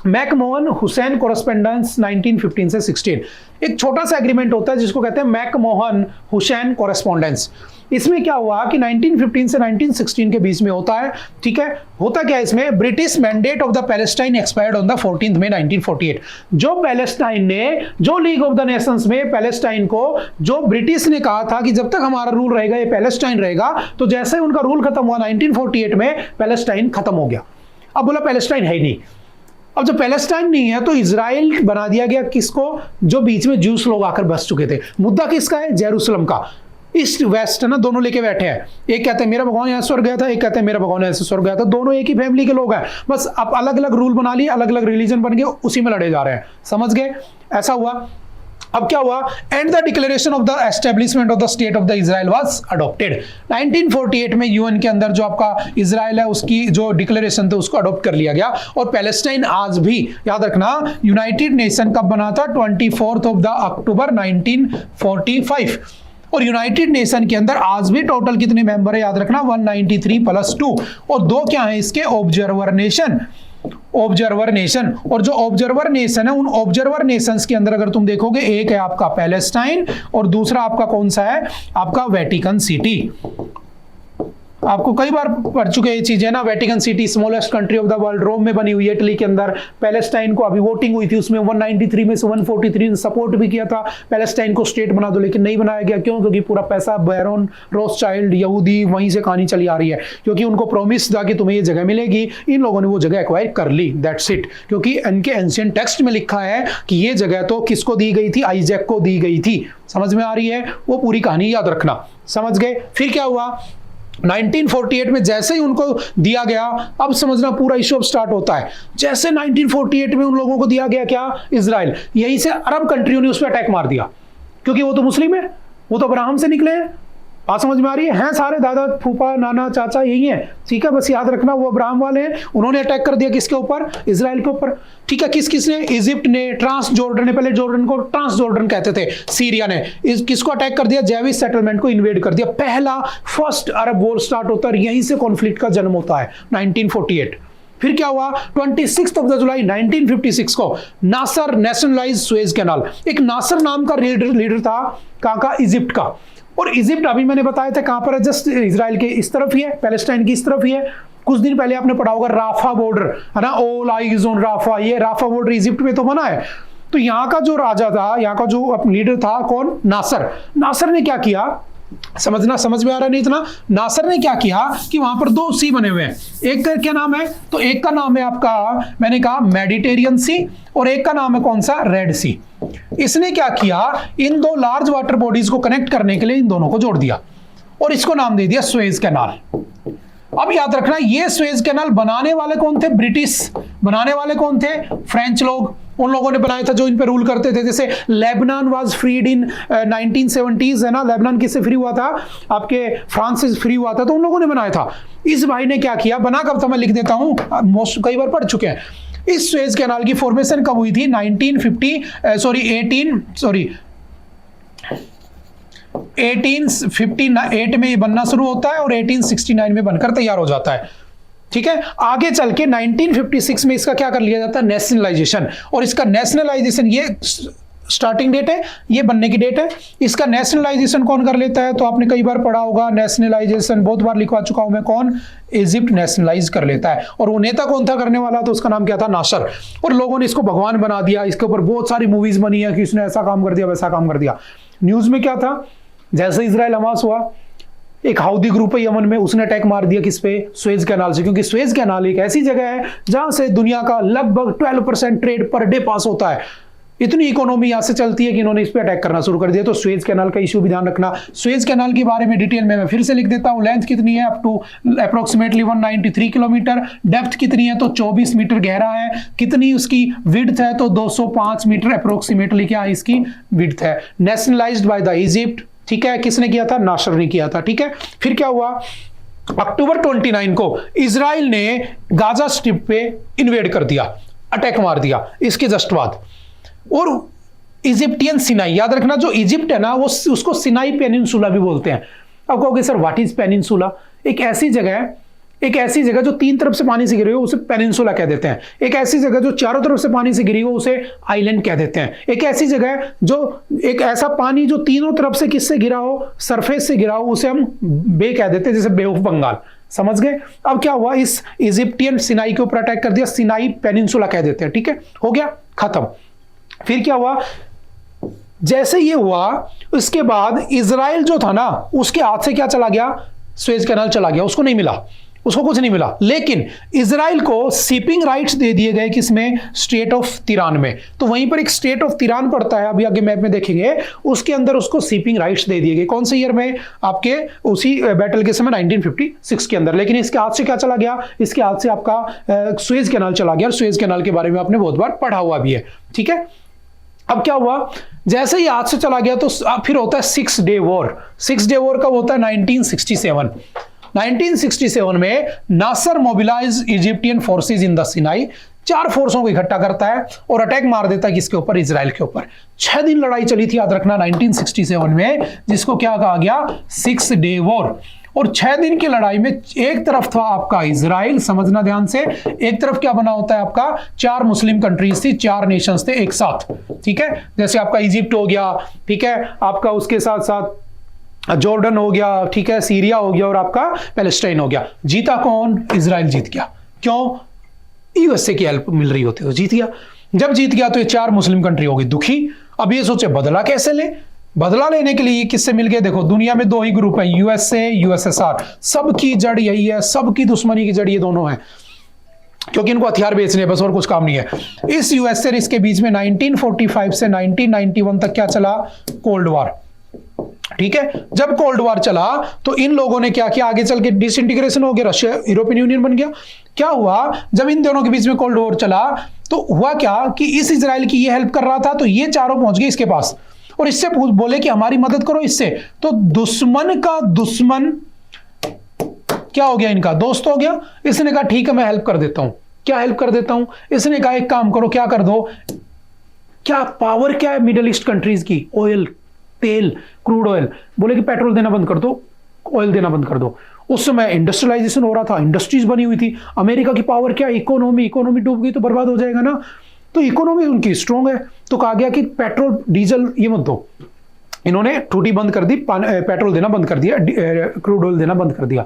मैकमोहन हुसैन कॉरेस्पोंडेंस 1915 से 16, एक छोटा सा एग्रीमेंट होता है जिसको कहते हैं मैकमोहन हुसैन कॉरेस्पोंडेंस। इसमें क्या हुआ कि 1915 से 1916 के बीच में होता है, ठीक है। होता क्या है इसमें, British mandate of the Palestine expired on the 14 मई 1948। जो पैलेस्टाइन ने, जो लीग ऑफ द नेशंस में पैलेस्टाइन को, जो ब्रिटिश ने कहा था कि जब तक हमारा रूल रहेगा ये पैलेस्टाइन रहेगा, तो जैसे उनका रूल खत्म हुआ 1948 में, पैलेस्टाइन खत्म हो गया। अब बोला पैलेस्टाइन है ही नहीं। अब जब पैलेस्टाइन नहीं है तो इजराइल बना दिया गया, किसको? जो बीच में ज्यूस लोग आकर बस चुके थे। मुद्दा किसका है? जेरूसलम का। ईस्ट वेस्ट है ना, दोनों लेके बैठे हैं। एक कहते हैं मेरा भगवान यहाँ स्वर्ग गया था, एक कहते हैं मेरा भगवान ऐसे स्वर्ग गया था। दोनों एक ही फैमिली के लोग हैं, बस अब अलग अलग रूल बना लिए, अलग अलग रिलीजन बन गए, उसी में लड़े जा रहे हैं। समझ गए? ऐसा हुआ। अब क्या हुआ, and the declaration of the establishment of the state of the Israel was adopted. 1948 में यूएन के अंदर जो आपका इजराइल है उसकी जो डिक्लेरेशन था उसको अडॉप्ट कर लिया गया। और पैलेस्टाइन आज भी, याद रखना, यूनाइटेड नेशन कब बना था, 24 अक्टूबर 1945। और यूनाइटेड नेशन के अंदर आज भी टोटल कितने मेंबर है, याद रखना 193 + 2, और 2 क्या है इसके, ऑब्जर्वर नेशन। और जो ऑब्जर्वर नेशन है, उन ऑब्जर्वर नेशंस के अंदर अगर तुम देखोगे, एक है आपका पैलेस्टाइन और दूसरा आपका कौन सा है, आपका वेटिकन सिटी। आपको कई बार पढ़ चुके ये चीजें ना, Vatican City smallest country of the world, Rome में बनी हुई है, इटली के अंदर। पैलेस्टाइन को अभी वोटिंग हुई थी, उसमें 193 में से 143 ने सपोर्ट भी किया था पैलेस्टाइन को स्टेट बना दो, लेकिन नहीं बनाया गया। क्यों? क्योंकि पूरा पैसा बैरोन रोथस्चाइल्ड यहूदी, वहीं से कहानी चली आ रही है, क्योंकि उनको प्रॉमिस था कि तुम्हें ये जगह मिलेगी। इन लोगों ने वो जगह एक्वायर कर ली, दैट्स इट। क्योंकि इनके एंशिएंट टेक्स्ट में लिखा है कि ये जगह तो किसको दी गई थी, आइजैक को दी गई थी। समझ में आ रही है? वो पूरी कहानी याद रखना, समझ गए? फिर क्या हुआ, 1948 में जैसे ही उनको दिया गया, अब समझना पूरा इशू अब स्टार्ट होता है। जैसे 1948 में उन लोगों को दिया गया क्या, इजराइल, यहीं से अरब कंट्रियों ने उस पर अटैक मार दिया, क्योंकि वो तो मुस्लिम है, वो तो अब्राहम से निकले हैं। बात समझ में आ रही है? हैं सारे दादा फूफा नाना चाचा यही हैं, ठीक है, बस याद रखना वो अब्राहम वाले हैं। उन्होंने अटैक कर दिया किसके ऊपर, इजराइल के ऊपर, ठीक है। किसने, इजिप्ट ने, ट्रांस जॉर्डन ने, पहले जॉर्डन को ट्रांस जॉर्डन कहते थे, सीरिया ने किसको अटैक कर दिया, जेविस सेटलमेंट को इन्वेड कर दिया। पहला फर्स्ट अरब वॉर स्टार्ट होता है, यहीं से कॉन्फ्लिक्ट का जन्म होता है 1948। फिर क्या हुआ, 26 जुलाई 1956 को नासर नेशनलाइज सुएज कैनाल। एक नासर नाम का लीडर था, कहां का, इजिप्ट का। और इजिप्ट अभी मैंने बताया था कहां पर है, जस्ट इजराइल के इस तरफ ही है, पैलेस्टाइन की इस तरफ ही है। कुछ दिन पहले आपने पढ़ा होगा राफा बॉर्डर, है ना, ऑल आईज ऑन राफा, ये राफा बॉर्डर इजिप्ट में तो बना है। तो यहाँ का जो राजा था, यहाँ का जो लीडर था कौन, नासर ने क्या किया, समझ में आ रहा नहीं इतना। नासर ने क्या किया कि वहां पर 2 सी बने हुए हैं, एक का क्या नाम है, तो एक का नाम है आपका, मैंने कहा मेडिटेरियन सी, और एक का नाम है कौन सा, रेड सी। इसने क्या किया, इन 2 लार्ज वाटर बॉडीज को कनेक्ट करने के लिए इन दोनों को जोड़ दिया और इसको नाम दे दिया सुएज कैनाल। अब याद रखना, ये सुएज कैनाल बनाने वाले कौन थे, ब्रिटिश। बनाने वाले कौन थे, फ्रेंच लोग। उन लोगों ने बनाया था जो इन पे रूल करते थे। जैसे Lebanon was freed in 1970s, है ना, लेबनान किससे फ्री हुआ था, आपके फ्रांस से फ्री हुआ था, तो उन लोगों ने बनाया था। इस भाई ने क्या किया, बना कब था मैं लिख देता हूं, मोस्ट कई बार पढ़ चुके हैं। इस सुएज कैनाल की फॉर्मेशन कब हुई थी, 1858 में ये बनना शुरू होता है और 1869 में बनकर तैयार हो जाता है, ठीक है। आगे चल के 1956 में इसका क्या कर लिया जाता है, नेशनलाइजेशन। और इसका नेशनलाइजेशन, ये स्टार्टिंग डेट है, ये बनने की डेट है। इसका नेशनलाइजेशन कौन कर लेता है, तो आपने कई बार पढ़ा होगा, नेशनलाइजेशन बहुत बार लिखवा चुका हूं मैं, कौन, इजिप्ट नेशनलाइज कर लेता है। और वो नेता कौन था करने वाला, तो उसका नाम क्या था, नासर। और लोगों ने इसको भगवान बना दिया, इसके ऊपर बहुत सारी मूवीज बनी है कि इसने ऐसा काम कर दिया वैसा काम कर दिया। न्यूज में क्या था, जैसे इजराइल हमास हुआ, एक हाउदी ग्रुप है यमन में, उसने अटैक मार दिया किस पे, सुएज कैनाल से। क्योंकि सुएज कैनाल एक ऐसी जगह है जहां से दुनिया का लगभग 12% ट्रेड पर डे पास होता है। इतनी इकोनॉमी यहां से चलती है कि इन्होंने इस पे अटैक करना शुरू कर दिया। तो सुएज कैनाल का इश्यू भी ध्यान रखना। सुएज कैनाल के बारे में डिटेल में मैं फिर से लिख देता हूं। लेंथ कितनी है, up to approximately 193 kilometre. Depth कितनी है, तो 24 मीटर गहरा है। कितनी उसकी विड्थ है, तो 205 मीटर अप्रोक्सीमेटली क्या है इसकी विड्थ है। नेशनलाइज्ड बाय द इजिप्ट, ठीक है। किसने किया था, नासर ने किया था, ठीक है। फिर क्या हुआ, अक्टूबर 29 को इजराइल ने गाजा स्ट्रिप पे इन्वेड कर दिया, अटैक मार दिया इसके जस्ट बाद। और इजिप्टियन सिनाई, याद रखना, जो इजिप्ट है ना वो उसको सिनाई पेनिनसुला भी बोलते हैं। अब कहोगे सर व्हाट इज पेनिनसुला, एक ऐसी जगह है, एक ऐसी जगह जो 3 तरफ से पानी से घिरी हो उसे पेनिनसुला कह देते हैं। एक ऐसी जगह जो चारों तरफ से पानी से घिरी हो उसे आइलैंड कह देते हैं। एक ऐसी जगह जो एक ऐसा पानी जो तीनों तरफ से किससे घिरा हो, सरफेस से घिरा हो, उसे हम बे कह देते हैं, जैसे बे ऑफ बंगाल। समझ गए। अब क्या हुआ, इस इजिप्टियन सिनाई के ऊपर अटैक कर दिया, सिनाई पेनिनसुला कह देते हैं, ठीक है, हो गया खत्म। फिर क्या हुआ, जैसे ये हुआ उसके बाद इजराइल जो था ना उसके हाथ से क्या चला गया, सुएज कैनाल चला गया, उसको नहीं मिला, उसको कुछ नहीं मिला। लेकिन इजराइल को शिपिंग राइट्स दे दिए गए, किसमें, स्टेट ऑफ तिरान में। तो वहीं पर एक स्टेट ऑफ तिरान पड़ता है, अभी आगे मैप में देखेंगे, उसके अंदर उसको शिपिंग राइट्स दे दिए गए। कौन से ईयर में, आपके उसी बैटल के समय 1956 के अंदर। लेकिन इसके हाथ से क्या चला गया, इसके हाथ से आपका सुएज कैनाल चला गया। और सुएज कैनाल के बारे में आपने बहुत बार पढ़ा हुआ भी है, ठीक है। अब क्या हुआ, जैसे ही आज से चला गया तो फिर होता है 6 डे वॉर। 6 डे वॉर कब होता है? 1967। 1967 में Nasser mobilise Egyptian forces in the Sinai, 4 फोर्सों को इकट्ठा करता है और अटैक मार देता है किसके ऊपर? इजराइल के ऊपर। 6 दिन लड़ाई चली थी, याद रखना, 1967 में, जिसको क्या कहा गया? 6 डे वॉर। और 6 दिन की लड़ाई में एक तरफ था आपका इजराइल, समझना ध्यान से, एक तरफ क्या बना होता है आपका? 4 मुस्लिम कंट्रीज थी, 4 नेशंस थे एक साथ, ठीक है, जैसे आपका इजिप्ट हो गया, ठीक है, आपका उसके साथ साथ जॉर्डन हो गया, ठीक है, सीरिया हो गया और आपका पैलेस्टाइन हो गया। जीता कौन? इजराइल जीत गया। क्यों? यूएसए की हेल्प मिल रही होती, तो जीत गया। जब जीत गया तो ये 4 मुस्लिम कंट्री हो गई दुखी। अब ये सोचे बदला कैसे ले? बदला लेने के लिए किससे मिल गए? देखो, दुनिया में 2 ही ग्रुप है, यूएसए, यूएसएसआर। सबकी जड़ यही है, सबकी दुश्मनी की जड़ ये दोनों है, क्योंकि इनको हथियार बेचने बस, और कुछ काम नहीं है। इस यूएसए और इसके बीच में 1945 से 1991 तक क्या चला? कोल्ड वॉर, ठीक है। जब कोल्ड वॉर चला तो इन लोगों ने क्या किया? आगे चल के डिसइंटीग्रेशन हो गया, रशिया यूरोपियन यूनियन बन गया। क्या हुआ जब इन दोनों के बीच में कोल्ड वॉर चला? तो हुआ क्या कि इस इजराइल की ये हेल्प कर रहा था, तो ये चारों पहुंच गए इसके पास और इससे बोले कि हमारी मदद करो इससे। तो दुश्मन का दुश्मन क्या हो गया? इनका दोस्त हो गया। इसने कहा ठीक है मैं हेल्प कर देता हूं। क्या हेल्प कर देता हूं? इसने कहा एक काम करो, क्या कर दो, क्या पावर क्या है मिडिल ईस्ट कंट्रीज की? ऑयल, तेल, क्रूड ऑयल। बोले कि पेट्रोल देना बंद कर दो, ऑयल देना बंद कर दो। उस समय इंडस्ट्रियलाइजेशन हो रहा था, इंडस्ट्रीज बनी हुई थी। अमेरिका की पावर क्या? इकोनॉमी। इकोनॉमी डूब गई तो बर्बाद हो जाएगा ना, तो इकोनॉमी उनकी स्ट्रांग है। तो कहा गया कि पेट्रोल डीजल ये मत दो। इन्होंने टूटी बंद कर दी, पेट्रोल देना बंद कर दिया, क्रूड ऑयल देना बंद कर दिया।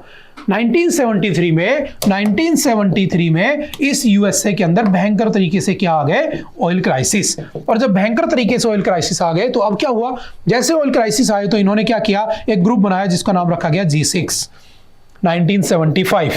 1973 में इस यूएसए के अंदर भयंकर तरीके से क्या आ गए? Oil crisis. और जब भयंकर तरीके से ऑयल क्राइसिस आ गए तो अब क्या हुआ? जैसे ऑयल क्राइसिस आए तो इन्होंने क्या किया? एक ग्रुप बनाया जिसका नाम रखा गया G6। 1975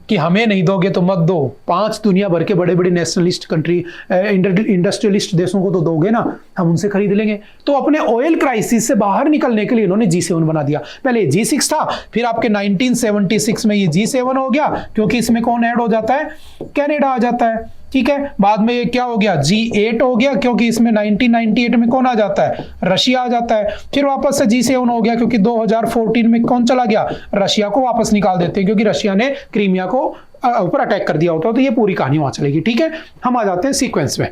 कि हमें नहीं दोगे तो मत दो, 5 दुनिया भर के बड़े बड़े नेशनलिस्ट कंट्री, इंडस्ट्रियलिस्ट देशों को तो दोगे ना, हम उनसे खरीद लेंगे। तो अपने ऑयल क्राइसिस से बाहर निकलने के लिए इन्होंने G7 बना दिया। पहले G6 था, फिर आपके 1976 में ये G7 हो गया, क्योंकि इसमें कौन ऐड हो जाता है? कनाडा आ जाता है, ठीक है। बाद में ये क्या हो गया? G8 हो गया, क्योंकि इसमें 1998 में कौन आ जाता है? रशिया आ जाता है। फिर वापस से G7 हो गया, क्योंकि 2014 में कौन चला गया? रशिया को वापस निकाल देते हैं, क्योंकि रशिया ने क्रीमिया को ऊपर अटैक कर दिया होता। तो ये पूरी कहानी वहां चलेगी, ठीक है। हम आ जाते हैं सीक्वेंस में।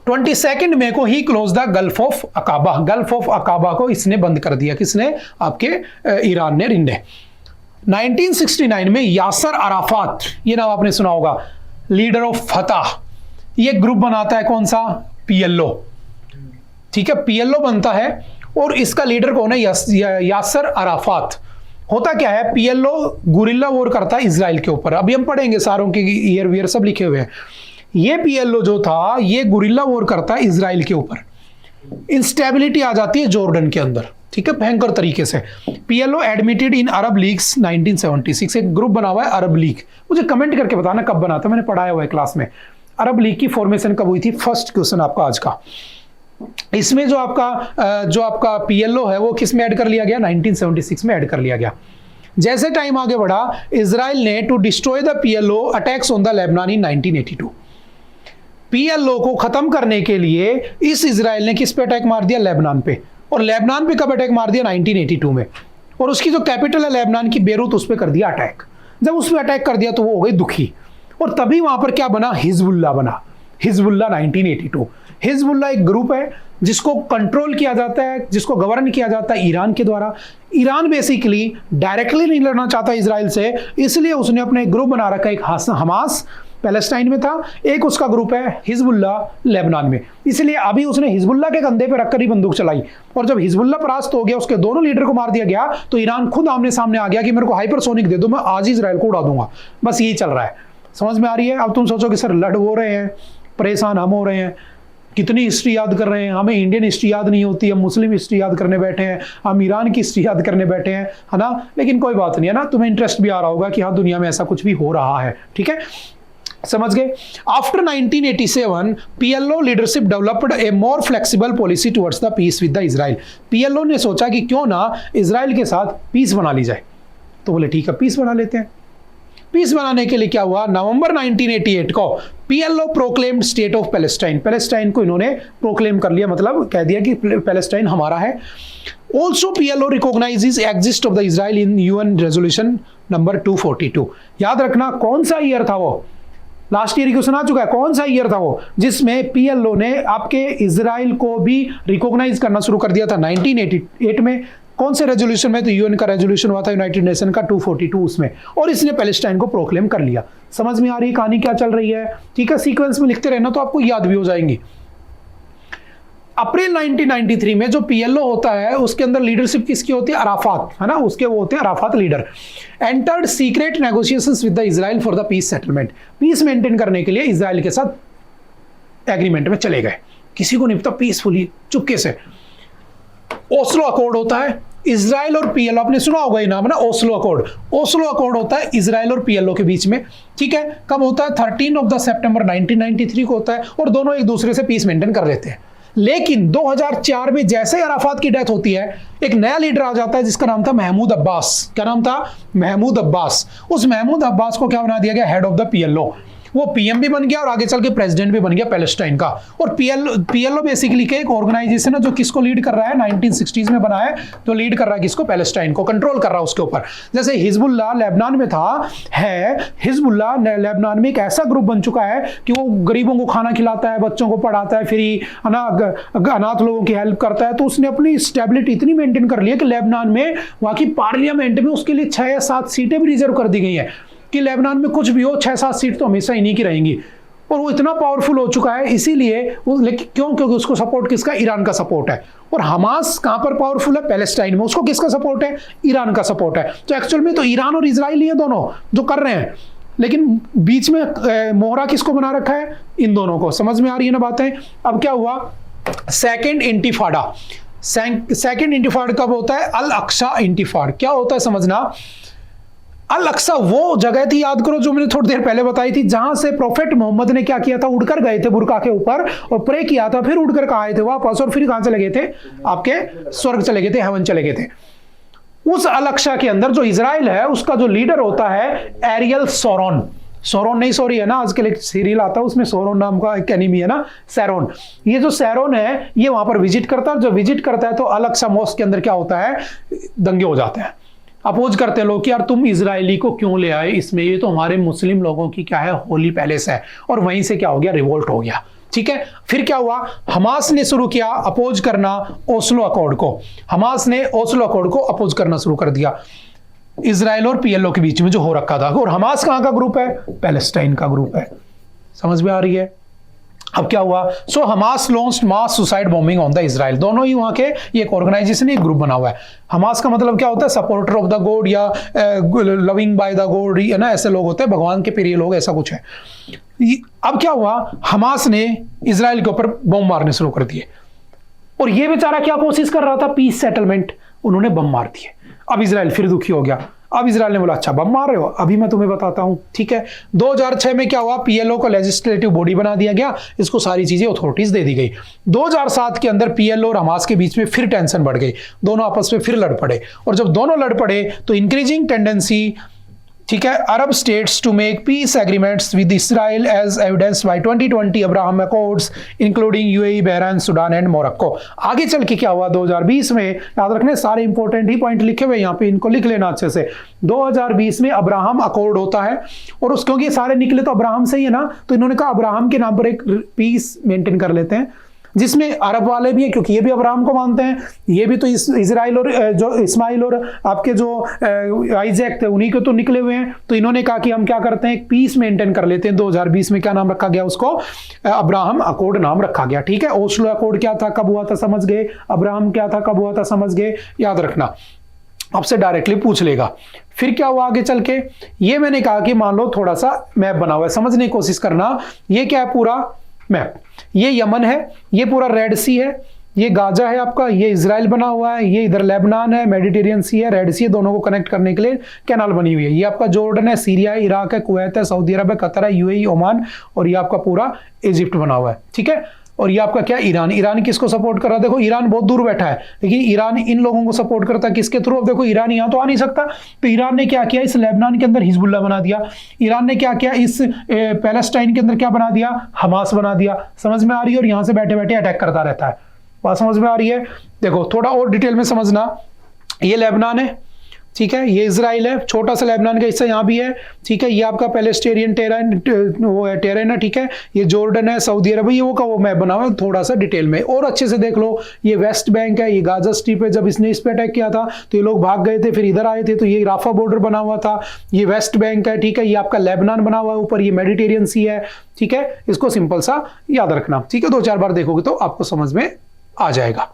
22 मई को he close the Gulf of Aqaba. Gulf of Aqaba को इसने बंद कर दिया, किसने? आपके ईरान ने, रिंड ने। 1969 में यासर अराफात, ये नाम आपने सुना होगा, लीडर ऑफ फतह, ये ग्रुप बनाता है कौन सा? PLO, ठीक है, PLO बनता है और इसका लीडर कौन है? यासर अराफात। होता क्या है? PLO गुरिल्ला वॉर करता है इजराइल के ऊपर। अभी हम पढ़ेंगे, सारों के ईयर वियर सब लिखे हुए हैं। ये PLO जो था ये गुरिल्ला वॉर करता है इजराइल के ऊपर। इंस्टेबिलिटी आ जाती है जॉर्डन के अंदर, ठीक है, भयंकर तरीके से। PLO admitted in Arab leagues 1976, एक ग्रुप बना हुआ है अरब लीग। मुझे कमेंट करके बताना कब बना था, मैंने पढ़ाया हुआ है क्लास में। अरब लीग की फॉर्मेशन कब हुई थी? फर्स्ट क्वेश्चन आपका आज का। इसमें जो आपका PLO है वो किस में ऐड कर लिया गया? 1976 में ऐड कर लिया गया। जैसे टाइम आगे बढ़ा, इजराइल ने to destroy the PLO attacks on the Lebanon in 1982। PLO को खत्म करने के लिए इस इजराइल ने किस पे अटैक मार दिया? लेबनान पे। और लेबनान पे कब अटैक मार दिया? 1982 में। और उसकी जो कैपिटल है लेबनान की, बेरूत, उस पर कर दिया अटैक। जब उस पर अटैक कर दिया तो वो हो गई दुखी, और तभी वहां पर क्या बना? हिजबुल्लाह बना। हिजबुल्लाह 1982। हिजबुल्लाह एक ग्रुप है जिसको कंट्रोल किया जाता है, जिसको गवर्न किया जाता है ईरान के द्वारा। ईरान बेसिकली डायरेक्टली नहीं लड़ना चाहता इजराइल से, इसलिए उसने अपने ग्रुप बना रखा है। एक हमास पैलेस्टाइन में था, एक उसका ग्रुप है हिजबुल्लाह लेबनान में। इसलिए अभी उसने हिजबुल्लाह के कंधे पे रखकर ही बंदूक चलाई, और जब हिजबुल्लाह परास्त हो गया, उसके दोनों लीडर को मार दिया गया, तो ईरान खुद आमने सामने आ गया कि मेरे को हाइपरसोनिक दे दो, मैं आज ही इजराइल को उड़ा दूंगा। बस यही चल रहा है, समझ में आ रही है? अब तुम सोचो कि सर लड़ हो रहे हैं, परेशान हम हो रहे हैं, कितनी हिस्ट्री याद कर रहे हैं, हमें इंडियन हिस्ट्री याद नहीं होती, हम मुस्लिम हिस्ट्री याद करने बैठे हैं, हम ईरान की हिस्ट्री याद करने बैठे हैं, है ना। लेकिन कोई बात नहीं है ना, तुम्हें इंटरेस्ट भी आ रहा होगा कि हाँ दुनिया में ऐसा कुछ भी हो रहा है, ठीक है, समझ गए। After 1987 PLO leadership developed A more flexible policy towards the peace with the Israel. PLO ने सोचा कि क्यों ना इजराइल के साथ पीस बना ली जाए, तो बोले ठीक है पीस बना लेते हैं। पीस बनाने के लिए क्या हुआ, नवंबर 1988 को PLO proclaimed state of Palestine, Palestine को इन्होंने प्रोक्लेम कर लिया, मतलब कह दिया कि पैलेस्टाइन हमारा है। Also PLO recognises exist of the Israel in UN resolution number 242। याद रखना कौन सा ईयर था वो, लास्ट ईयर क्वेश्चन आ चुका है, कौन सा ईयर था वो जिसमें पीएलओ ने आपके इजराइल को भी रिकॉग्नाइज करना शुरू कर दिया था, 1988 में। कौन से रेजोल्यूशन में, तो यूएन का रेजोल्यूशन हुआ था यूनाइटेड नेशन का 242 उसमें, और इसने पैलेस्टाइन को प्रोक्लेम कर लिया। समझ में आ रही है कहानी क्या चल रही है, ठीक है। सीक्वेंस में लिखते रहना तो आपको याद भी हो जाएंगी। अप्रैल 1993 में जो पीएलओ होता है उसके अंदर लीडरशिप किसकी होती है, अराफात, है ना, उसके वो होते हैं Arafat leader. Entered secret negotiations with the Israel for the peace settlement, peace maintain करने के लिए इजराइल के साथ एग्रीमेंट में चले गए, किसी को नहीं पता, पीसफुली चुपके से। ओस्लो अकॉर्ड होता है इजराइल और पीएलओ, आपने सुना होगा ये नाम ना, ओस्लो अकॉर्ड। ओस्लो अकॉर्ड होता है इजराइल और पीएलओ के बीच में, ठीक है। कब होता है, 13 सितंबर 1993 को होता है, और दोनों एक दूसरे से पीस मेंटेन कर लेते हैं। लेकिन 2004 में जैसे ही अराफात की डेथ होती है, एक नया लीडर आ जाता है जिसका नाम था महमूद अब्बास। क्या नाम था, महमूद अब्बास। उस महमूद अब्बास को क्या बना दिया गया, हेड ऑफ द पीएलओ। वो पीएम भी बन गया और आगे चल के प्रेसिडेंट भी बन गया पैलेस्टाइन का। और पीएलओ बेसिकली के एक ऑर्गेनाइजेशन है जो किसको लीड कर रहा है, 1960s में बना है, जो लीड कर रहा है किसको, पैलेस्टाइन को, कंट्रोल कर रहा है उसके ऊपर। जैसे हिजबुल्लाह लेबनान में था, है हिजबुल्लाह लेबनान में एक ऐसा ग्रुप बन चुका है कि वो गरीबों को खाना खिलाता है, बच्चों को पढ़ाता है, फ्री अनाथ लोगों की हेल्प करता है। तो उसने अपनी स्टेबिलिटी इतनी मेंटेन कर ली है कि लेबनान में वहाँ की पार्लियामेंट में उसके लिए 6 या 7 सीटें भी रिजर्व कर दी गई हैं कि लेबनान में कुछ भी हो 6-7 सीट तो हमेशा इन्हीं की रहेंगी। और वो इतना पावरफुल हो चुका है, इसीलिए वो, लेकिन क्यों, क्योंकि उसको सपोर्ट किसका, ईरान का सपोर्ट है। और हमास कहां पर पावरफुल है, पैलेस्टाइन में, उसको किसका सपोर्ट है, ईरान का सपोर्ट है। तो एक्चुअल में तो ईरान और इजराइल ही है दोनों जो कर रहे हैं, लेकिन बीच में मोहरा किसको बना रखा है, इन दोनों को। समझ में आ रही है ना बातें। अब क्या हुआ, सेकेंड इंटिफाडा। सेकेंड इंटिफाड कब होता है, अल अक्सा इंटिफाड। क्या होता है समझना, अल अक्सा वो जगह थी, याद करो, जो मैंने थोड़ी देर पहले बताई थी, जहां से प्रोफेट मोहम्मद ने क्या किया था, उड़कर गए थे बुरका के ऊपर और प्रे किया था, फिर उड़कर कहाँ आए थे वापस, और फिर कहां चले गए थे, आपके स्वर्ग चले गए थे, हेवन चले गए थे। उस अल अक्सा के अंदर जो इजराइल है उसका जो लीडर होता है एरियल सोरोन। सोरोन नहीं, सॉरी, है ना, आजकल एक सीरियल आता है उसमें सोरोन नाम का एक एनिमी है ना, सैरोन। ये जो सैरोन है ये वहां पर विजिट करता है, जो विजिट करता है तो अल अक्सा मॉस्क के अंदर क्या होता है, दंगे हो जाते हैं, अपोज करते हैं लोग कि यार तुम इजरायली को क्यों ले आए इसमें, ये तो हमारे मुस्लिम लोगों की क्या है, होली पैलेस है। और वहीं से क्या हो गया, रिवोल्ट हो गया, ठीक है। फिर क्या हुआ, हमास ने शुरू किया अपोज करना ओस्लो अकॉर्ड को। हमास ने ओस्लो अकॉर्ड को अपोज करना शुरू कर दिया इजराइल और पीएलओ के बीच में जो हो रखा था। और हमास कहां का ग्रुप है, पैलेस्टाइन का ग्रुप है। समझ में आ रही है। अब क्या हुआ, so Hamas launched mass suicide bombing on the Israel. दोनों ही वहां के ये एक ऑर्गेनाइजेशन, एक ग्रुप बना हुआ है। हमास का मतलब क्या होता है, सपोर्टर ऑफ द गॉड या लविंग बाय द गॉड, है ना, ऐसे लोग होते हैं, भगवान के प्रिय लोग, ऐसा कुछ है। अब क्या हुआ, हमास ने इजराइल के ऊपर बम मारने शुरू कर दिए, और ये बेचारा क्या कोशिश कर रहा था, पीस सेटलमेंट, उन्होंने बम मार दिए। अब इजराइल फिर दुखी हो गया। अब इजराइल ने बोला अच्छा बम मार रहे हो, अभी मैं तुम्हें बताता हूं, ठीक है। 2006 में क्या हुआ, पीएलओ को लेजिस्लेटिव बॉडी बना दिया गया, इसको सारी चीजें अथॉरिटीज दे दी गई। 2007 के अंदर पीएलओ और हमास के बीच में फिर टेंशन बढ़ गई, दोनों आपस में फिर लड़ पड़े। और जब दोनों लड़ पड़े तो इंक्रीजिंग टेंडेंसी, ठीक है, Arab states to make peace agreements with Israel as evidence by 2020 Abraham accords including UAE, Bahrain, Sudan and Morocco. आगे चल के क्या हुआ, 2020 में, याद रखने सारे इंपॉर्टेंट ही पॉइंट लिखे हुए यहाँ पे, इनको लिख लेना अच्छे से। 2020 में अब्राहम अकॉर्ड होता है, और उस क्योंकि सारे निकले तो अब्राहम से ही है ना, तो इन्होंने कहा अब्राहम के नाम पर एक पीस मेंटेन कर लेते हैं, जिसमें अरब वाले भी हैं क्योंकि ये भी अब्राहम को मानते हैं, ये भी तो इजराइल और जो इस्माइल और आपके जो आइजैक थे उन्हीं को तो निकले हुए हैं। तो इन्होंने कहा कि हम क्या करते हैं, एक पीस मेंटेन कर लेते हैं। 2020 में क्या नाम रखा गया, उसको अब्राहम अकॉर्ड नाम रखा गया, ठीक है। ओस्लो अकॉर्ड क्या था, कब हुआ था, समझ गए। अब्राहम क्या था, कब हुआ था, समझ गए। याद रखना, आपसे डायरेक्टली पूछ लेगा। फिर क्या हुआ आगे चल के, ये मैंने कहा कि मान लो थोड़ा सा मैप बना हुआ है, समझने की कोशिश करना। ये क्या है, पूरा मैप, ये यमन है, ये पूरा रेड सी है, ये गाजा है आपका, ये इजराइल बना हुआ है, ये इधर लेबनान है, मेडिटेरियन सी है, रेड सी है, दोनों को कनेक्ट करने के लिए कैनाल बनी हुई है। ये आपका जॉर्डन है, सीरिया है, इराक है, कुवैत है, सऊदी अरब है, कतर है, यूएई, ओमान, और ये आपका पूरा इजिप्ट बना हुआ है, ठीक है। और ये आपका क्या, ईरान। ईरान किसको सपोर्ट कर रहा है? देखो ईरान बहुत दूर बैठा है, लेकिन ईरान इन लोगों को सपोर्ट करता है किसके थ्रू? अब देखो ईरान यहां तो आ नहीं सकता, तो ईरान ने क्या किया, इस लेबनान के अंदर हिजबुल्ला बना दिया। ईरान ने क्या किया, इस पैलेस्टाइन के अंदर क्या बना दिया, हमास बना दिया। समझ में आ रही है? और यहां से बैठे बैठे अटैक करता रहता है। बात समझ में आ रही है? देखो थोड़ा और डिटेल में समझना। ये लेबनान है, ठीक है, ये इजराइल है, छोटा सा लेबनान का हिस्सा यहाँ भी है, ठीक है, ये आपका पैलेस्टीनियन टेरेन है, ठीक है, ये जॉर्डन है, सऊदी अरब, ये वो का वो मैप बना हुआ है, थोड़ा सा डिटेल में और अच्छे से देख लो। ये वेस्ट बैंक है, ये गाजा स्ट्रिप है। जब इसने इस पे अटैक किया था तो ये लोग भाग गए थे, फिर इधर आए थे, तो ये राफा बॉर्डर बना हुआ था। ये वेस्ट बैंक है, ठीक है, ये आपका लेबनान बना हुआ है ऊपर, ये मेडिटेरियन सी है, ठीक है। इसको सिंपल सा याद रखना, ठीक है, 2-4 बार देखोगे तो आपको समझ में आ जाएगा।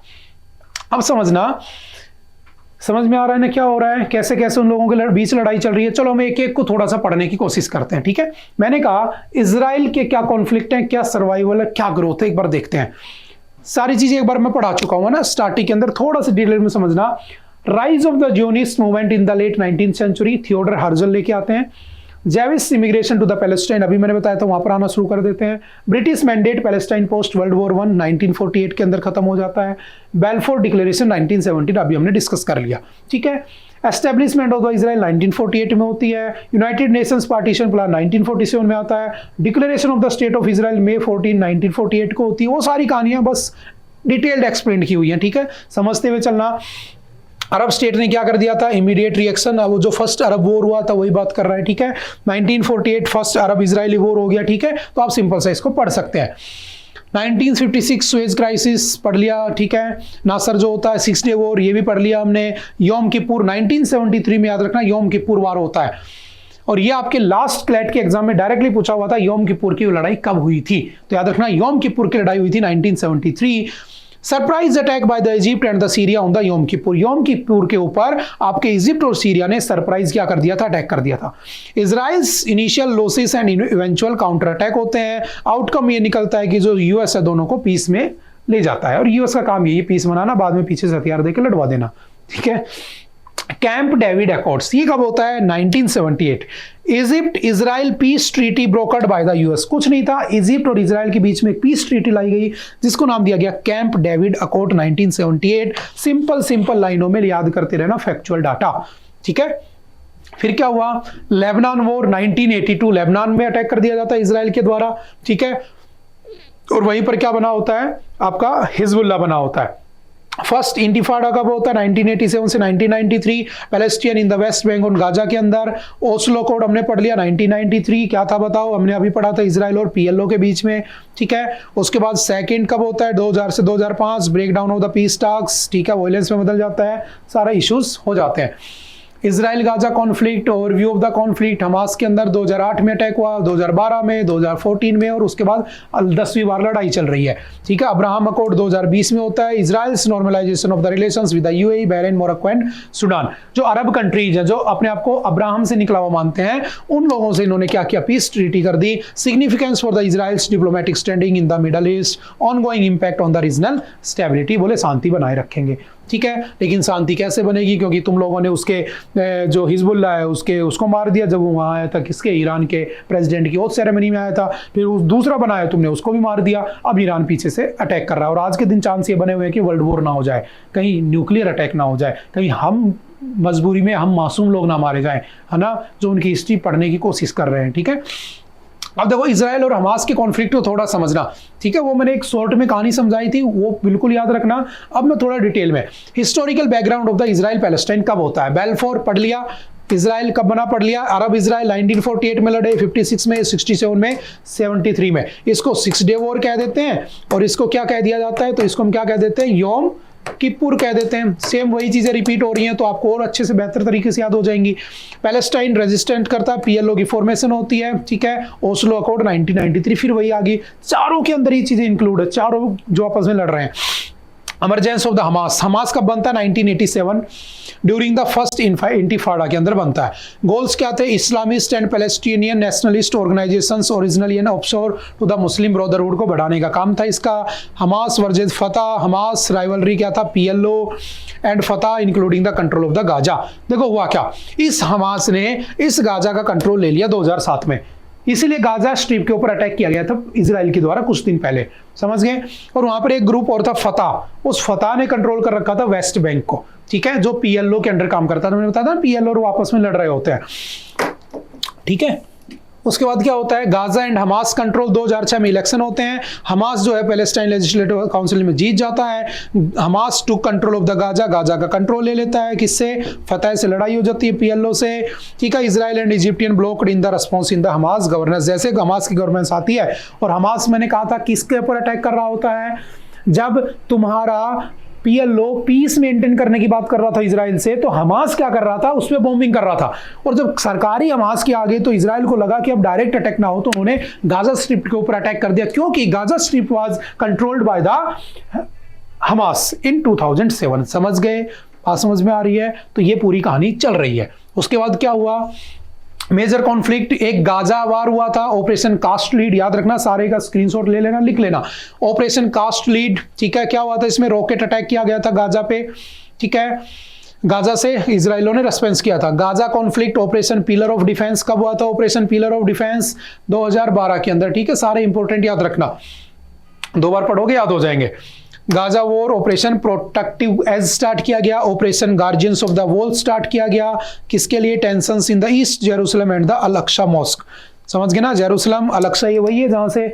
अब समझ में आ रहा है ना क्या हो रहा है, कैसे कैसे उन लोगों के बीच लड़ाई चल रही है। चलो हम एक एक को थोड़ा सा पढ़ने की कोशिश करते हैं, ठीक है। मैंने कहा इजराइल के क्या कॉन्फ्लिक्ट है, क्या सर्वाइवल है, क्या ग्रोथ है, एक बार देखते हैं। सारी चीजें एक बार मैं पढ़ा चुका हूं ना स्टार्टिंग के अंदर, थोड़ा सा डिटेल में समझना। Rise of the Zionist movement in the late 19th century, Theodor Herzl लेके आते हैं। Jewish immigration to the Palestine, अभी मैंने बताया था, वहां पर आना शुरू कर देते हैं। British mandate Palestine post world war 1 1948 के अंदर खत्म हो जाता है। बेल्फोर डिक्लेरेशन 1917 अभी हमने डिस्कस कर लिया, ठीक है। एस्टेब्लिशमेंट ऑफ द इजराइल 1948 में होती है। यूनाइटेड नेशंस पार्टीशन प्लान 1947 में आता है। Declaration of the state of Israel May 14 1948 को होती है। वो सारी कहानियां बस डिटेल्ड एक्सप्लेन की हुई है, ठीक है, समझते हुए चलना। अरब स्टेट ने क्या कर दिया था, इमीडिएट रिएक्शन, वो जो फर्स्ट अरब वॉर हुआ था वही बात कर रहा है, ठीक है। 1948 फर्स्ट अरब इजरायली वॉर हो गया, ठीक है, तो आप सिंपल सा इसको पढ़ सकते हैं। 1956 सुएज क्राइसिस पढ़ लिया, ठीक है। नासर जो होता है 6 डे वॉर, ये भी पढ़ लिया हमने। योम किपुर 1973 में, याद रखना योम किपुर वार होता है। और ये आपके लास्ट क्लैट के एग्जाम में डायरेक्टली पूछा हुआ था, योम किपुर की लड़ाई कब हुई थी, तो याद रखना योम किपुर की लड़ाई हुई थी 1973। Surprise attack by the Egypt and the Syria on the योम किपुर, योम किपुर के ऊपर आपके इजिप्ट और सीरिया ने सरप्राइज क्या कर दिया था, अटैक कर दिया था। Israel's initial losses and eventual counter attack होते हैं। आउटकम ये निकलता है कि जो यूएस है दोनों को पीस में ले जाता है, और यूएस का काम यही पीस बनाना, बाद में पीछे से हथियार देकर लड़वा देना, ठीक है। कैंप डेविड अकॉर्ड्स, ये कब होता है, 1978। Egypt Israel peace treaty brokered by the US, कुछ नहीं था, इजिप्ट और इजराइल के बीच में एक पीस ट्रीटी लाई गई जिसको नाम दिया गया कैंप डेविड अकॉर्ड 1978। सिंपल लाइनों में याद करते रहना फैक्चुअल डाटा, ठीक है। फिर क्या हुआ, लेबनान वॉर 1982, लेबनान में अटैक कर दिया जाता है इजराइल के द्वारा, ठीक है। और वहीं पर क्या बना होता है, आपका हिजबुल्ला बना होता है। फर्स्ट इंटिफाडा कब होता है, 1987 से 1993, Palestine in the West Bank और गाजा के अंदर। ओस्लो कोड हमने पढ़ लिया 1993, क्या था बताओ, हमने अभी पढ़ा था इजराइल और पीएलओ के बीच में, ठीक है। उसके बाद सेकंड कब होता है, 2000 से 2005, break down of the peace talks, ठीक है, वायलेंस में बदल जाता है, सारा इश्यूज हो जाते हैं। Israel Gaza conflict, overview of the conflict, Hamas के अंदर 2008 में अटैक हुआ, 2012 में, 2014 में, और उसके बाद 10वीं बार लड़ाई चल रही है, ठीक है। अब्राहम अकॉर्ड 2020 में होता है। Israel's normalization of the relations with the UAE, Bahrain, Morocco and Sudan, जो अरब कंट्रीज हैं जो अपने आप को अब्राहम से निकला हुआ मानते हैं, उन लोगों से इन्होंने क्या किया, पीस ट्रीटी कर दी। Significance for the Israel's diplomatic standing in the Middle East, ongoing impact on the regional stability, बोले शांति बनाए रखेंगे, ठीक है। लेकिन शांति कैसे बनेगी, क्योंकि तुम लोगों ने उसके जो हिजबुल्ला है उसको मार दिया जब वो वहां आया था, किसके, ईरान के प्रेसिडेंट की ओथ सेरेमनी में आया था। फिर दूसरा बनाया तुमने, उसको भी मार दिया। अब ईरान पीछे से अटैक कर रहा है, और आज के दिन चांस ये बने हुए हैं कि वर्ल्ड वॉर ना हो जाए, कहीं न्यूक्लियर अटैक ना हो जाए, कहीं हम मजबूरी में हम मासूम लोग ना मारे जाएं, है ना, जो उनकी हिस्ट्री पढ़ने की कोशिश कर रहे हैं, ठीक है। अब देखो इजराइल और हमास के कॉन्फ्लिक्ट को थोड़ा समझना, ठीक है, वो मैंने एक शॉर्ट में कहानी समझाई थी, वो बिल्कुल याद रखना। अब मैं थोड़ा डिटेल में, historical background of the Israel Palestine कब होता है, बेल्फोर पढ़ लिया, इजराइल कब बना पढ़ लिया, अरब इजराइल 1948 में लड़े, 56 में, 67 में, 73 में। इसको 6 डे वॉर कह देते हैं, और इसको क्या कह दिया जाता है, तो इसको हम क्या कह देते हैं, योम किपुर कह देते हैं। सेम वही चीजें रिपीट हो रही हैं, तो आपको और अच्छे से बेहतर तरीके से याद हो जाएंगी। पैलेस्टाइन रेजिस्टेंट करता है, पीएलओ की फॉर्मेशन होती है, ठीक है। ओस्लो अकॉर्ड 1993, फिर वही आ गई। चारों के अंदर ये चीजें इंक्लूड है, चारों जो आपस में लड़ रहे हैं। इमरजेंस ऑफ द हमास कब बनता है, 1987, ड्यूरिंग द फर्स्ट इंटिफाडा के अंदर बनता है। गोल्स क्या थे, Islamist and Palestinian nationalist organizations originally and offshoot to the Muslim brotherhood को बढ़ाने का काम था इसका। Hamas versus Fatah, Hamas rivalry क्या था, PLO and Fatah including the control of the Gaza. देखो हुआ क्या, इस हमास ने इस गाजा का कंट्रोल ले लिया 2007 में। इसीलिए गाजा स्ट्रिप के ऊपर अटैक किया गया था इजराइल के द्वारा कुछ दिन पहले, समझ गए। और वहां पर एक ग्रुप और था फतह, उस फतह ने कंट्रोल कर रखा था वेस्ट बैंक को, ठीक है, जो पीएलओ के अंडर काम करता था। मैंने बताया था पीएलओ और वो आपस में लड़ रहे होते हैं, ठीक है। उसके बाद क्या होता है, गाजा एंड हमास कंट्रोल, 2006 में इलेक्शन होते हैं। हमास जो है पैलेस्टाइन लेजिस्लेटिव काउंसिल में जीत जाता है। Hamas to control of the Gaza, Gaza का कंट्रोल ले लेता है। किससे? फतह से लड़ाई हो जाती है पीएलओ से, ठीक है। Israel and Egyptian blocked in the response in the Hamas governance. जैसे हमास की गवर्नेंस आती है, और हमास मैंने कहा था किसके ऊपर अटैक कर रहा होता है, जब तुम्हारा पीएलओ पीस मेंटेन करने की बात कर रहा था इजराइल से, तो हमास क्या कर रहा था, उस पर बॉम्बिंग कर रहा था। और जब सरकारी हमास के आगे, तो इजराइल को लगा कि अब डायरेक्ट अटैक ना हो, तो उन्होंने गाजा स्ट्रिप के ऊपर अटैक कर दिया, क्योंकि Gaza strip was controlled by the Hamas in 2007। समझ गए? बात समझ में आ रही है? तो ये पूरी कहानी चल रही है। उसके बाद क्या हुआ, मेजर कॉन्फ्लिक्ट, एक गाजा वार हुआ था, ऑपरेशन कास्ट लीड, याद रखना, सारे का स्क्रीनशॉट ले लेना, लिख लेना। ऑपरेशन कास्ट लीड, ठीक है। क्या हुआ था इसमें, रॉकेट अटैक किया गया था गाजा पे, ठीक है। गाजा से इजराइलों ने रेस्पॉन्स किया था। Gaza conflict, operation pillar of defence कब हुआ था, ऑपरेशन पिलर ऑफ डिफेंस 2012 के अंदर, ठीक है। सारे इंपॉर्टेंट याद रखना, 2 बार पढ़ोगे याद हो जाएंगे। Gaza war, operation protective edge start किया गया। Operation guardians of the wall start किया गया, किसके लिए, tensions in the East Jerusalem and the Al Aqsa mosque. समझ गए ना, जेरूसलम अल-अक्सा ये वही है जहां से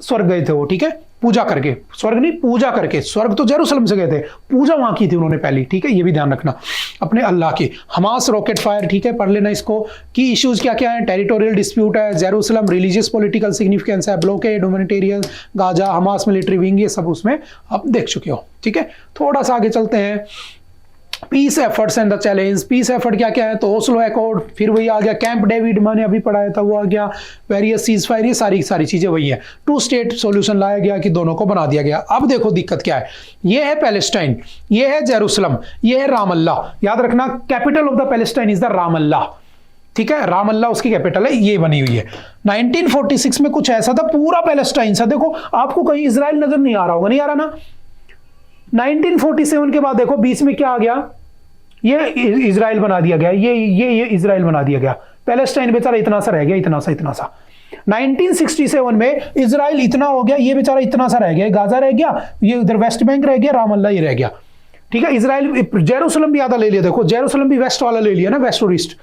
स्वर्ग गए थे वो, ठीक है, पूजा करके, स्वर्ग नहीं पूजा करके, स्वर्ग तो जेरूसलम से गए थे, पूजा वहां की थी उन्होंने पहली, ठीक है। ये भी ध्यान रखना अपने अल्लाह की। हमास रॉकेट फायर, ठीक है, पढ़ लेना इसको। की इश्यूज क्या क्या है, टेरिटोरियल डिस्प्यूट है, जेरूसलम, रिलीजियस पॉलिटिकल सिग्निफिकेंस है, blockade, humanitarian, Gaza, Hamas military wing, ये सब उसमें आप देख चुके हो, ठीक है। थोड़ा सा आगे चलते हैं, peace efforts and the challenge. Peace effort क्या क्या है, तो ओस्लो अकॉर्ड, फिर वही आ गया कैंप डेविड, मैंने अभी पढ़ाया था, वो आ गया। वेरियस सीज फायर, ये सारी चीजें वही है। 2 स्टेट सॉल्यूशन लाया गया कि दोनों को बना दिया गया। अब देखो दिक्कत क्या है, ये है पैलेस्टाइन, ये है जेरूसलम, ये है राम अल्लाह। याद रखना, capital of the Palestine is the Ramallah, ठीक है। राम अल्लाह उसकी कैपिटल है, ये बनी हुई है। 1946 में कुछ ऐसा था, पूरा पैलेस्टाइन सा, देखो आपको कहीं इजराइल नजर नहीं आ रहा होगा, नहीं आ रहा ना। 1947 के बाद देखो बीच में क्या आ गया, ये इजराइल बना दिया गया, ये इजराइल बना दिया गया। पैलेस्टाइन बेचारा इतना सा रह गया, इतना सा। 1967 में इजराइल इतना हो गया, ये बेचारा इतना सा रह गया, गाजा रह गया, ये उधर वेस्ट बैंक रह गया, राम अल्लाह ये रह गया, ठीक है। इजराइल, जेरूसलम भी आधा ले लिया, देखो जेरूसलम भी वेस्ट वाला ले लिया ना, वेस्ट और ईस्ट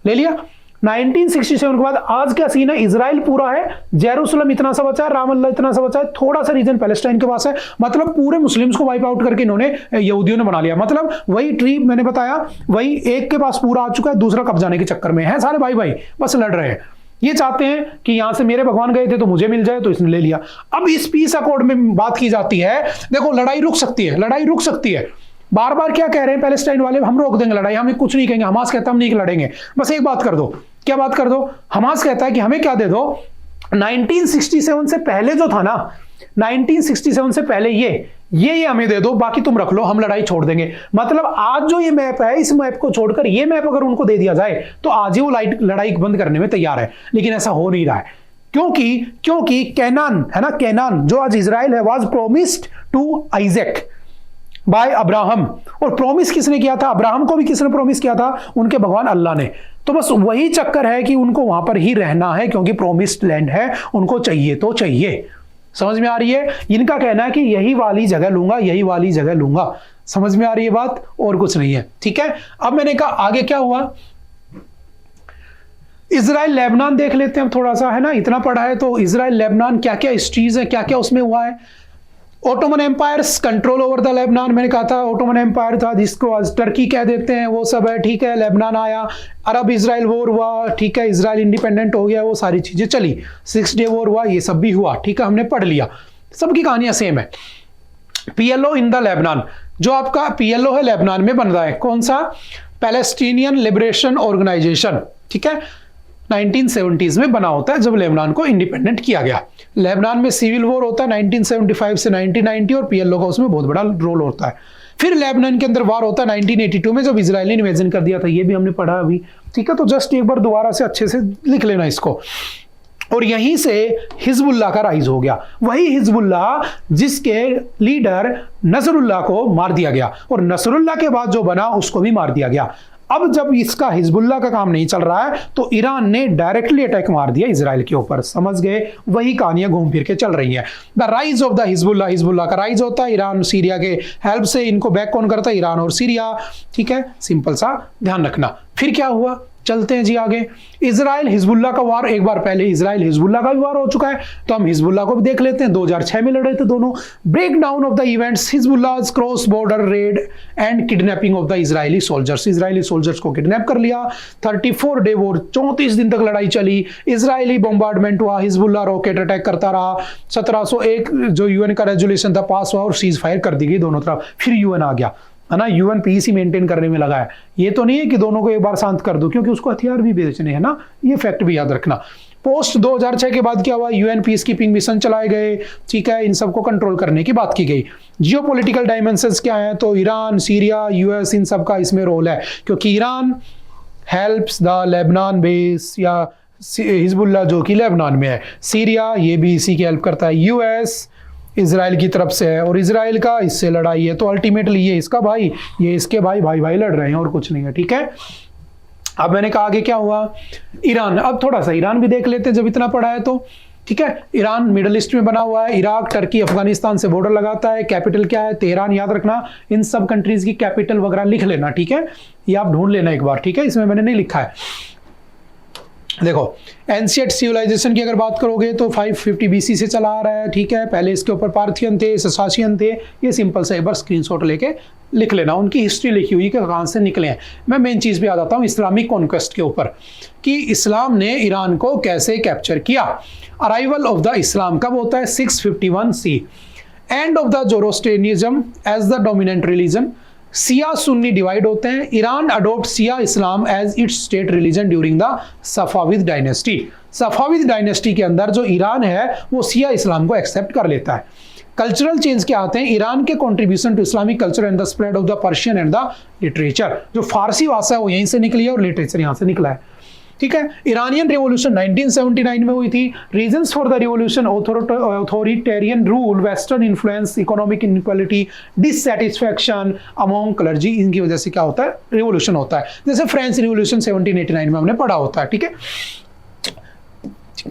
ले लिया। 1967 के बाद आज क्या सीन है, इजराइल पूरा है, जेरूसलम इतना सा बचा है, राम अल्लाह इतना सा बचा है, थोड़ा सा रीजन पैलेस्टाइन के पास है। मतलब पूरे मुस्लिम्स को वाइप आउट करके इन्होंने यहूदियों ने बना लिया। मतलब वही ट्री मैंने बताया, वही एक के पास पूरा आ चुका है, दूसरा कब जाने के चक्कर में है, सारे भाई भाई बस लड़ रहे हैं। ये चाहते हैं कि यहां से मेरे भगवान गए थे तो मुझे मिल जाए, तो इसने ले लिया। अब इस पीस अकॉर्ड में बात की जाती है, देखो लड़ाई रुक सकती है, लड़ाई रुक सकती है। बार बार क्या कह रहे हैं पैलेस्टाइन वाले, हम रोक देंगे लड़ाई, हमें कुछ नहीं कहेंगे। हमास कहता हम नहीं लड़ेंगे, बस एक बात कर दो। क्या बात कर दो, हमास कहता है कि हमें क्या दे दो, 1967 से पहले जो था ना, 1967 से पहले ये हमें दे दो, बाकी तुम रख लो, हम लड़ाई छोड़ देंगे। मतलब आज जो ये मैप है, इस मैप को छोड़कर ये मैप अगर उनको दे दिया जाए, तो आज ही वो लड़ाई बंद करने में तैयार है। लेकिन ऐसा हो नहीं रहा है, क्योंकि कैनान है ना, कैनान जो आज इजराइल है, was promised to Isaac by Abraham. और प्रॉमिस किसने किया था, अब्राहम को भी किसने प्रॉमिस किया था, उनके भगवान अल्लाह ने। तो बस वही चक्कर है कि उनको वहां पर ही रहना है, क्योंकि प्रोमिस्ड लैंड है, उनको चाहिए तो चाहिए। समझ में आ रही है? इनका कहना है कि यही वाली जगह लूंगा, यही वाली जगह लूंगा। समझ में आ रही है बात, और कुछ नहीं है, ठीक है। अब मैंने कहा आगे क्या हुआ, इजराइल लेबनान देख लेते हैं हम थोड़ा सा, है ना, इतना पढ़ा है तो। इजराइल लेबनान क्या क्या हिस्ट्रीज है, क्या क्या उसमें हुआ है। Ottoman empire's control over the Lebanon, मैंने कहा था ओटोमन एम्पायर था, जिसको आज टर्की कह देते हैं, वो सब है, ठीक है। लेबनान आया, अरब इजराइल वॉर हुआ, ठीक है, इजराइल इंडिपेंडेंट हो गया, वो सारी चीजें चली। 6 डे वॉर हुआ, ये सब भी हुआ, ठीक है, हमने पढ़ लिया, सबकी कहानियां सेम है। पीएलओ इन द लेबनान, जो आपका पीएलओ है लेबनान में बन रहा है, कौन सा, पैलेस्टीनियन लिबरेशन ऑर्गेनाइजेशन, ठीक है, 1970s में बना होता है, जब लेबनान को इंडिपेंडेंट किया गया। लेबनान में सिविल वॉर होता है 1975 से 1990, और पीएलओ का उसमें बहुत बड़ा रोल होता है। फिर लेबनान के अंदर वार होता है 1982 में, जब इजराइल ने इन्वेजन कर दिया था, ये भी हमने पढ़ा अभी, ठीक है। तो जस्ट एक बार दोबारा से अच्छे से लिख लेना इसको। और यहीं से हिजबुल्लाह का राइज हो गया, वही हिजबुल्लाह जिसके लीडर नसरुल्लाह को मार दिया गया, और नसरुल्लाह के बाद जो बना उसको भी मार दिया गया। अब जब इसका हिजबुल्लाह का काम नहीं चल रहा है तो ईरान ने डायरेक्टली अटैक मार दिया इजराइल के ऊपर। समझ गए, वही कहानियां घूम फिर के चल रही हैं। The rise of the Hezbollah, Hezbollah का राइज होता है ईरान सीरिया के हेल्प से। इनको बैक कौन करता है? ईरान और सीरिया। ठीक है, सिंपल सा ध्यान रखना। फिर क्या हुआ, चलते हैं जी आगे। इजराइल हिजबुल्लाह का वार, एक बार पहले इजराइल हिजबुल्लाह का भी वार हो चुका है, तो हम हिजबुल्लाह को भी देख लेते हैं। 2006 में लड़े थे दोनों। Break down of the events, Hezbollah cross border raid and kidnapping of the Israeli soldiers, Israeli soldiers को किडनैप कर लिया। 34 डे वॉर, 34 दिन तक लड़ाई चली। इजरायली बॉम्बार्डमेंट हुआ, हिजबुल्लाह रॉकेट अटैक करता रहा। 1701 जो यूएन का रेजोल्यूशन था पास हुआ और सीज फायर कर दी गई दोनों तरफ। फिर यूएन आ गया, है ना, यूएन पीस ही मेंटेन करने में लगा है। ये तो नहीं है कि दोनों को एक बार शांत कर दो, क्योंकि उसको हथियार भी बेचने हैं ना, ये फैक्ट भी याद रखना। पोस्ट 2006 के बाद क्या हुआ? यूएन पीस कीपिंग मिशन चलाए गए। ठीक है, इन सबको कंट्रोल करने की बात की गई। जियोपॉलिटिकल डायमेंशंस क्या है? तो ईरान, सीरिया, यूएस, इन सब का इसमें रोल है, क्योंकि Iran helps the Lebanon base, या हिजबुल्लाह जो कि लेबनान में है। सीरिया ये भी इसी की हेल्प करता है। यूएस इजराइल की तरफ से है और इजराइल का इससे लड़ाई है, तो अल्टीमेटली ये इसका भाई, ये इसके भाई, भाई भाई लड़ रहे हैं और कुछ नहीं है। ठीक है, अब मैंने कहा कि क्या हुआ? ईरान। अब थोड़ा सा ईरान भी देख लेते हैं जब इतना पड़ा है तो। ठीक है, ईरान मिडल ईस्ट में बना हुआ है, इराक, टर्की, अफगानिस्तान से बॉर्डर लगाता है। कैपिटल क्या है? तेहरान। याद रखना, इन सब कंट्रीज की कैपिटल वगैरह लिख लेना। ठीक है, ये आप ढूंढ लेना एक बार। ठीक है, इसमें मैंने नहीं लिखा है। देखो, एंशिएंट सिविलाइजेशन की अगर बात करोगे तो 550 बीसी से चला आ रहा है। ठीक है, पहले इसके ऊपर पार्थियन थे, ससाशियन थे। ये सिंपल सा एक बार स्क्रीनशॉट लेके लिख लेना, उनकी हिस्ट्री लिखी हुई कि कहाँ से निकले हैं। मैं मेन चीज पे आ जाता हूँ इस्लामिक कॉन्क्वेस्ट के ऊपर, कि इस्लाम ने ईरान को कैसे कैप्चर किया। अराइवल ऑफ द इस्लाम कब होता है? 651 C. End of the Zoroastrianism as the dominant religion. Shia Sunni divide होते हैं। Iran adopt Shia Islam as its state religion during the Safavid dynasty. Safavid dynasty के अंदर जो ईरान है वो सिया इस्लाम को एक्सेप्ट कर लेता है। कल्चरल चेंज क्या आते हैं? ईरान के contribution to Islamic culture and the spread of the Persian and the literature. जो फारसी भाषा है वो यहीं से निकली है और लिटरेचर यहां से निकला है। ठीक है, ईरानियन रिवॉल्यूशन 1979 में हुई थी। Reasons for the revolution: authoritarian rule, western influence, economic inequality, dissatisfaction among clergy. इनकी वजह से क्या होता है? रिवॉल्यूशन होता है। जैसे फ्रेंच रिवॉल्यूशन 1789 में हमने पढ़ा होता है। ठीक है,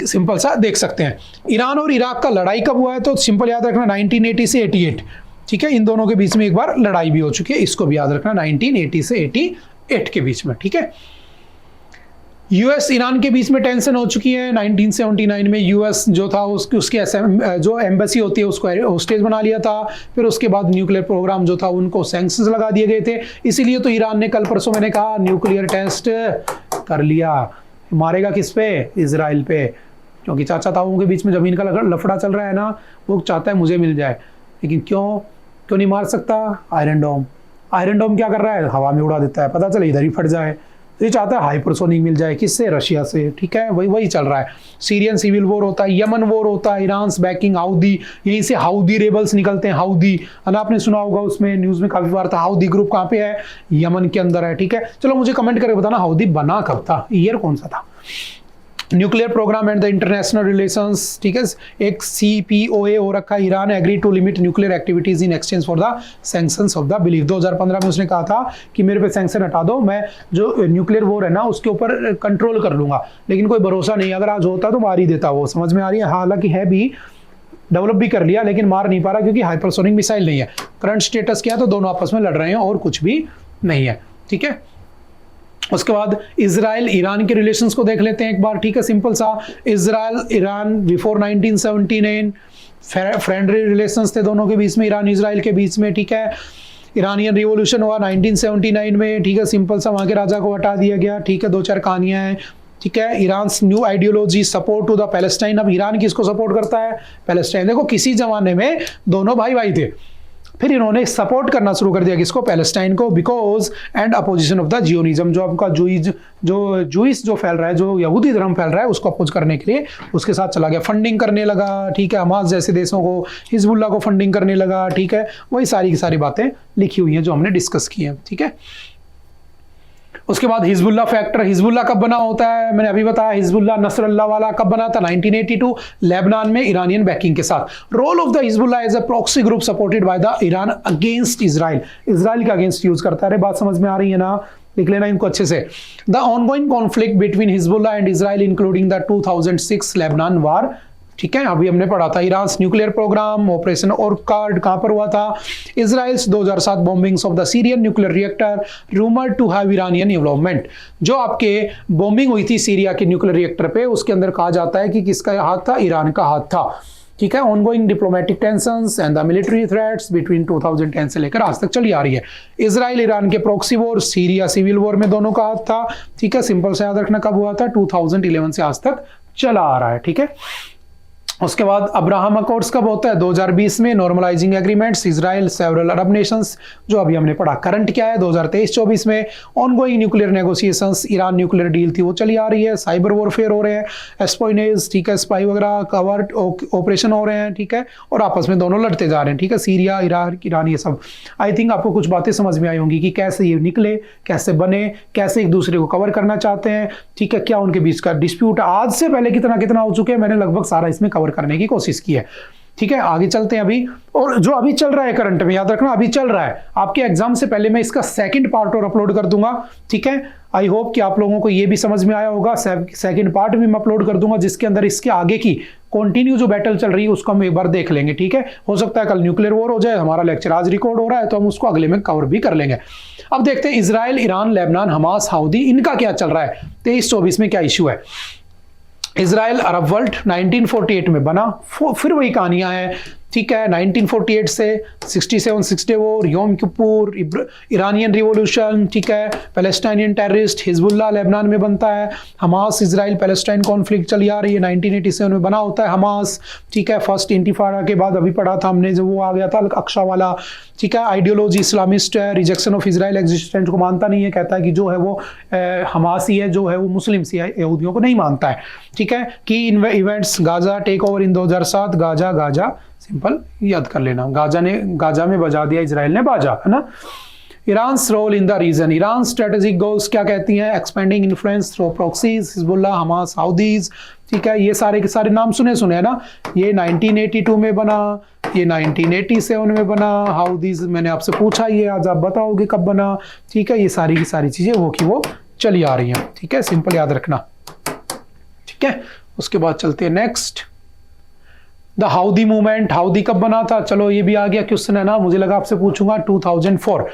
सिंपल सा देख सकते हैं। ईरान और इराक का लड़ाई कब हुआ है? तो सिंपल याद रखना 1980 से 88। ठीक है, इन दोनों के बीच में एक बार लड़ाई भी हो चुकी है, इसको भी याद रखना, 1980 से 88 के बीच में। ठीक है, यूएस ईरान के बीच में टेंशन हो चुकी है। 1979 में यूएस जो था उसकी जो एम्बेसी होती है उसको होस्टेज बना लिया था। फिर उसके बाद न्यूक्लियर प्रोग्राम जो था उनको सैंक्शंस लगा दिए गए थे। इसीलिए तो ईरान ने कल परसों मैंने कहा न्यूक्लियर टेस्ट कर लिया। मारेगा किस पे? इजराइल पे, क्योंकि चाचा ताऊओं के बीच में जमीन का लफड़ा चल रहा है ना, वो चाहता है मुझे मिल जाए। लेकिन क्यों नहीं मार सकता? आयरन डोम। आयरन डोम क्या कर रहा है? हवा में उड़ा देता है, पता चले इधर ही फट जाए। तो ये चाहता है हाइपरसोनिक मिल जाए। किससे? रशिया से। ठीक है, वही चल रहा है। सीरियन सिविल वॉर होता है, यमन वॉर होता है, ईरान बैकिंग हाउदी, यहीं से हाउदी रेबल्स निकलते हैं। हाउदी, है ना, आपने सुना होगा, उसमें न्यूज में काफी बार था। हाउदी ग्रुप कहाँ पे है? यमन के अंदर है। ठीक है, चलो मुझे कमेंट करके बताना हाउदी बना कब था, ईयर कौन सा था। Nuclear program and the international relations. ठीक है, एक CPOA हो रखा है। Iran agree to limit nuclear activities in exchange for the sanctions of the relief. 2015 में उसने कहा था कि मेरे पे सैंक्शन हटा दो, मैं जो न्यूक्लियर वॉर है ना उसके ऊपर कंट्रोल कर लूंगा। लेकिन कोई भरोसा नहीं, अगर आज होता तो मार ही देता। वो समझ में आ रही है, हालांकि है भी, डेवलप भी कर लिया, लेकिन मार नहीं पा रहा क्योंकि हाइपरसोनिक मिसाइल नहीं है। करंट स्टेटस क्या है? तो दोनों आपस में लड़ रहे हैं और कुछ भी नहीं है। ठीक है, उसके बाद इजराइल ईरान के रिलेशंस को देख लेते हैं एक बार। ठीक है, सिंपल सा, Israel Iran before 1979 friendly relations थे दोनों के बीच में, ईरान इजराइल के बीच में। ठीक है, ईरानियन रिवॉल्यूशन हुआ 1979 में। ठीक है, सिंपल सा, वहां के राजा को हटा दिया गया। ठीक है, 2-4 कहानियां हैं। ठीक है, Iran new ideology support to the Palestine. अब ईरान किसको सपोर्ट करता है? पैलेस्टाइन। देखो, किसी जमाने में दोनों भाई भाई थे, फिर इन्होंने सपोर्ट करना शुरू कर दिया किसको? पैलेस्टाइन को। Because and opposition of the Zionism, जो आपका जूइस जो फैल रहा है, जो यहूदी धर्म फैल रहा है, उसको अपोज करने के लिए उसके साथ चला गया। फंडिंग करने लगा। ठीक है, हमास जैसे देशों को, हिजबुल्लाह को फंडिंग करने लगा। ठीक है, वही सारी की सारी बातें लिखी हुई हैं जो हमने डिस्कस की हैं। ठीक है, उसके बाद हिजबुल्लाह फैक्टर। हिजबुल्लाह कब बना होता है? मैंने अभी बताया। हिजबुल्लाह नसरल्लाह वाला कब बना था? 1982 लेबनान में ईरानियन बैकिंग के साथ। Role of the Hezbollah as a proxy group supported by the Iran against Israel. Israel के अगेंस्ट यूज करता है। अरे बात समझ में आ रही है ना? लिख लेना इनको अच्छे से। The ongoing conflict between Hezbollah and Israel including the 2006 Lebanon war, ठीक है, अभी हमने पढ़ा था। Iran nuclear programme, operation Orchard कहां पर हुआ था? Israel's 2007 bombings of the Syrian nuclear reactor rumoured to have Iranian involvement. जो आपके बॉम्बिंग हुई थी सीरिया के न्यूक्लियर रिएक्टर पे, उसके अंदर कहा जाता है कि किसका हाथ था? ईरान का हाथ था, ठीक है। Ongoing diplomatic tensions and the military threats between 2010 से लेकर आज तक चली आ रही है। इजराइल ईरान के proxy war, Syria civil war में दोनों का हाथ था, ठीक है। सिंपल से याद रखना कब हुआ था? 2011 से आज तक चला आ रहा है, ठीक है। उसके बाद अब्राहम अकॉर्ड्स कब होता है? 2020 में। नॉर्मलाइजिंग एग्रीमेंट्स इजराइल सेवरल अरब नेशंस, जो अभी हमने पढ़ा। करंट क्या है? 2023-24 में। Ongoing nuclear negotiations, Iran nuclear deal थी वो चली आ रही है। साइबर वॉरफेयर हो रहे हैं, एस्पोइनेज, ठीक है, स्पाई वगैरह कवर्ट ऑपरेशन हो रहे हैं, ठीक है, और आपस में दोनों लड़ते जा रहे हैं, ठीक है। सीरिया, इराक, ईरान, ये सब। आई थिंक आपको कुछ बातें समझ में आई होंगी कि कैसे ये निकले, कैसे बने, कैसे एक दूसरे को कवर करना चाहते हैं, ठीक है, क्या उनके बीच का डिस्प्यूट आज से पहले कितना हो चुके हैं। मैंने लगभग सारा इसमें कवर करने की कोशिश की है, ठीक है। आगे चलते हैं अभी, और जो अभी चल रहा है करंट में, याद रखना अभी चल रहा है। आपके एग्जाम से पहले मैं इसका सेकंड पार्ट और अपलोड कर दूंगा, ठीक है। आई होप कि आप लोगों को ये भी समझ में आया होगा। सेकंड पार्ट भी मैं अपलोड कर दूंगा, जिसके अंदर इसके आगे की कंटिन्यू जो बैटल चल रही है उसको हम एक बार देख लेंगे, ठीक है। हो सकता है कल न्यूक्लियर वॉर हो जाए, हमारा लेक्चर आज रिकॉर्ड हो रहा है तो हम उसको अगले में कवर भी कर लेंगे। अब देखते हैं इजराइल, ईरान, लेबनान, हमास, हाउदी, इनका क्या चल रहा है। 23-24 में क्या इश्यू है। इजराइल अरब वर्ल्ड 1948 में बना, फिर वही कहानियां हैं, ठीक है। 1948 से 67 वॉर, योम किपुर, ईरानियन रिवॉल्यूशन, ठीक है, पैलेस्टाइनियन टेररिस्ट, हिजबुल्लाह लेबनान में बनता है, हमास इजराइल पैलेस्टाइन कॉन्फ्लिक्ट चली आ रही है, 1987 में बना होता है हमास, ठीक है। फर्स्ट इंतिफाडा के बाद अभी पढ़ा था हमने, जो वो आ गया था अक्सा वाला, ठीक है। आइडियोलॉजी इस्लामिस्ट है, रिजेक्शन ऑफ इजराइल एग्जिस्टेंस को मानता नहीं है, कहता है कि जो है वो हमास ही है, जो है वो मुस्लिम सी है, यहूदियों को नहीं मानता है, ठीक है। Key events, Gaza take over in 2007, Gaza simple याद कर लेना, गाजा में बजा दिया इजराइल ने बाजा, है ना। Iran role in the region, Iran strategic goals क्या कहती हैं? Expanding influence through proxies, Hezbollah, Hamas, Houthis, ठीक है। ये सारे के सारे नाम सुने है ना। ये 1982 में बना, ये 1987 में बना, हाउदीज मैंने आपसे पूछा, ये आज आप बताओगे कब बना, ठीक है। ये सारी की सारी चीजें वो की वो चली आ रही हैं, ठीक है, सिंपल याद रखना, ठीक है। उसके बाद चलते हैं नेक्स्ट, द हाउदी मूवमेंट, हाउदी कब बना था? चलो ये भी आ गया क्वेश्चन, है ना। मुझे लगा आपसे पूछूंगा 2004।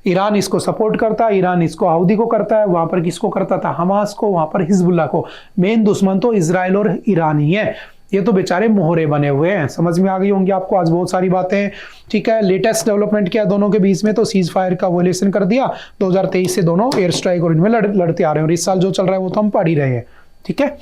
ईरान इसको सपोर्ट करता है, ईरान इसको हाउदी को करता है, वहां पर किसको करता था? हमास को, वहां पर हिजबुल्लाह को। मेन दुश्मन तो इजराइल और ईरान ही है, ये तो बेचारे मोहरे बने हुए हैं। समझ में आ गई होंगी आपको आज बहुत सारी बातें, ठीक है। लेटेस्ट डेवलपमेंट क्या दोनों के बीच में? तो सीज फायर का वोलेशन कर दिया 2023 से, दोनों एयर स्ट्राइक और इनमें लड़ते आ रहे हैं, और इस साल जो चल रहा है वो तो हम पढ़ ही रहे हैं, ठीक है।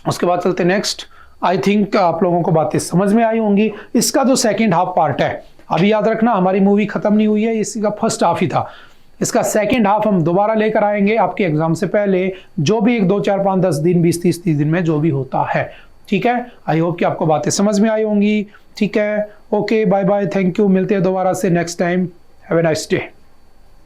उसके बाद चलते नेक्स्ट। आई थिंक आप लोगों को बातें समझ में आई होंगी। इसका जो सेकंड हाफ पार्ट है, अभी याद रखना हमारी मूवी खत्म नहीं हुई है, इसका फर्स्ट हाफ ही था। इसका सेकंड हाफ हम दोबारा लेकर आएंगे आपके एग्जाम से पहले, जो भी 1 2 4 5 10 दिन 20 30 30 दिन में जो भी होता है, ठीक है। आई होप कि आपको बातें समझ में आई होंगी, ठीक है। Okay, bye bye, thank you, मिलते हैं दोबारा से next time. Have a nice day.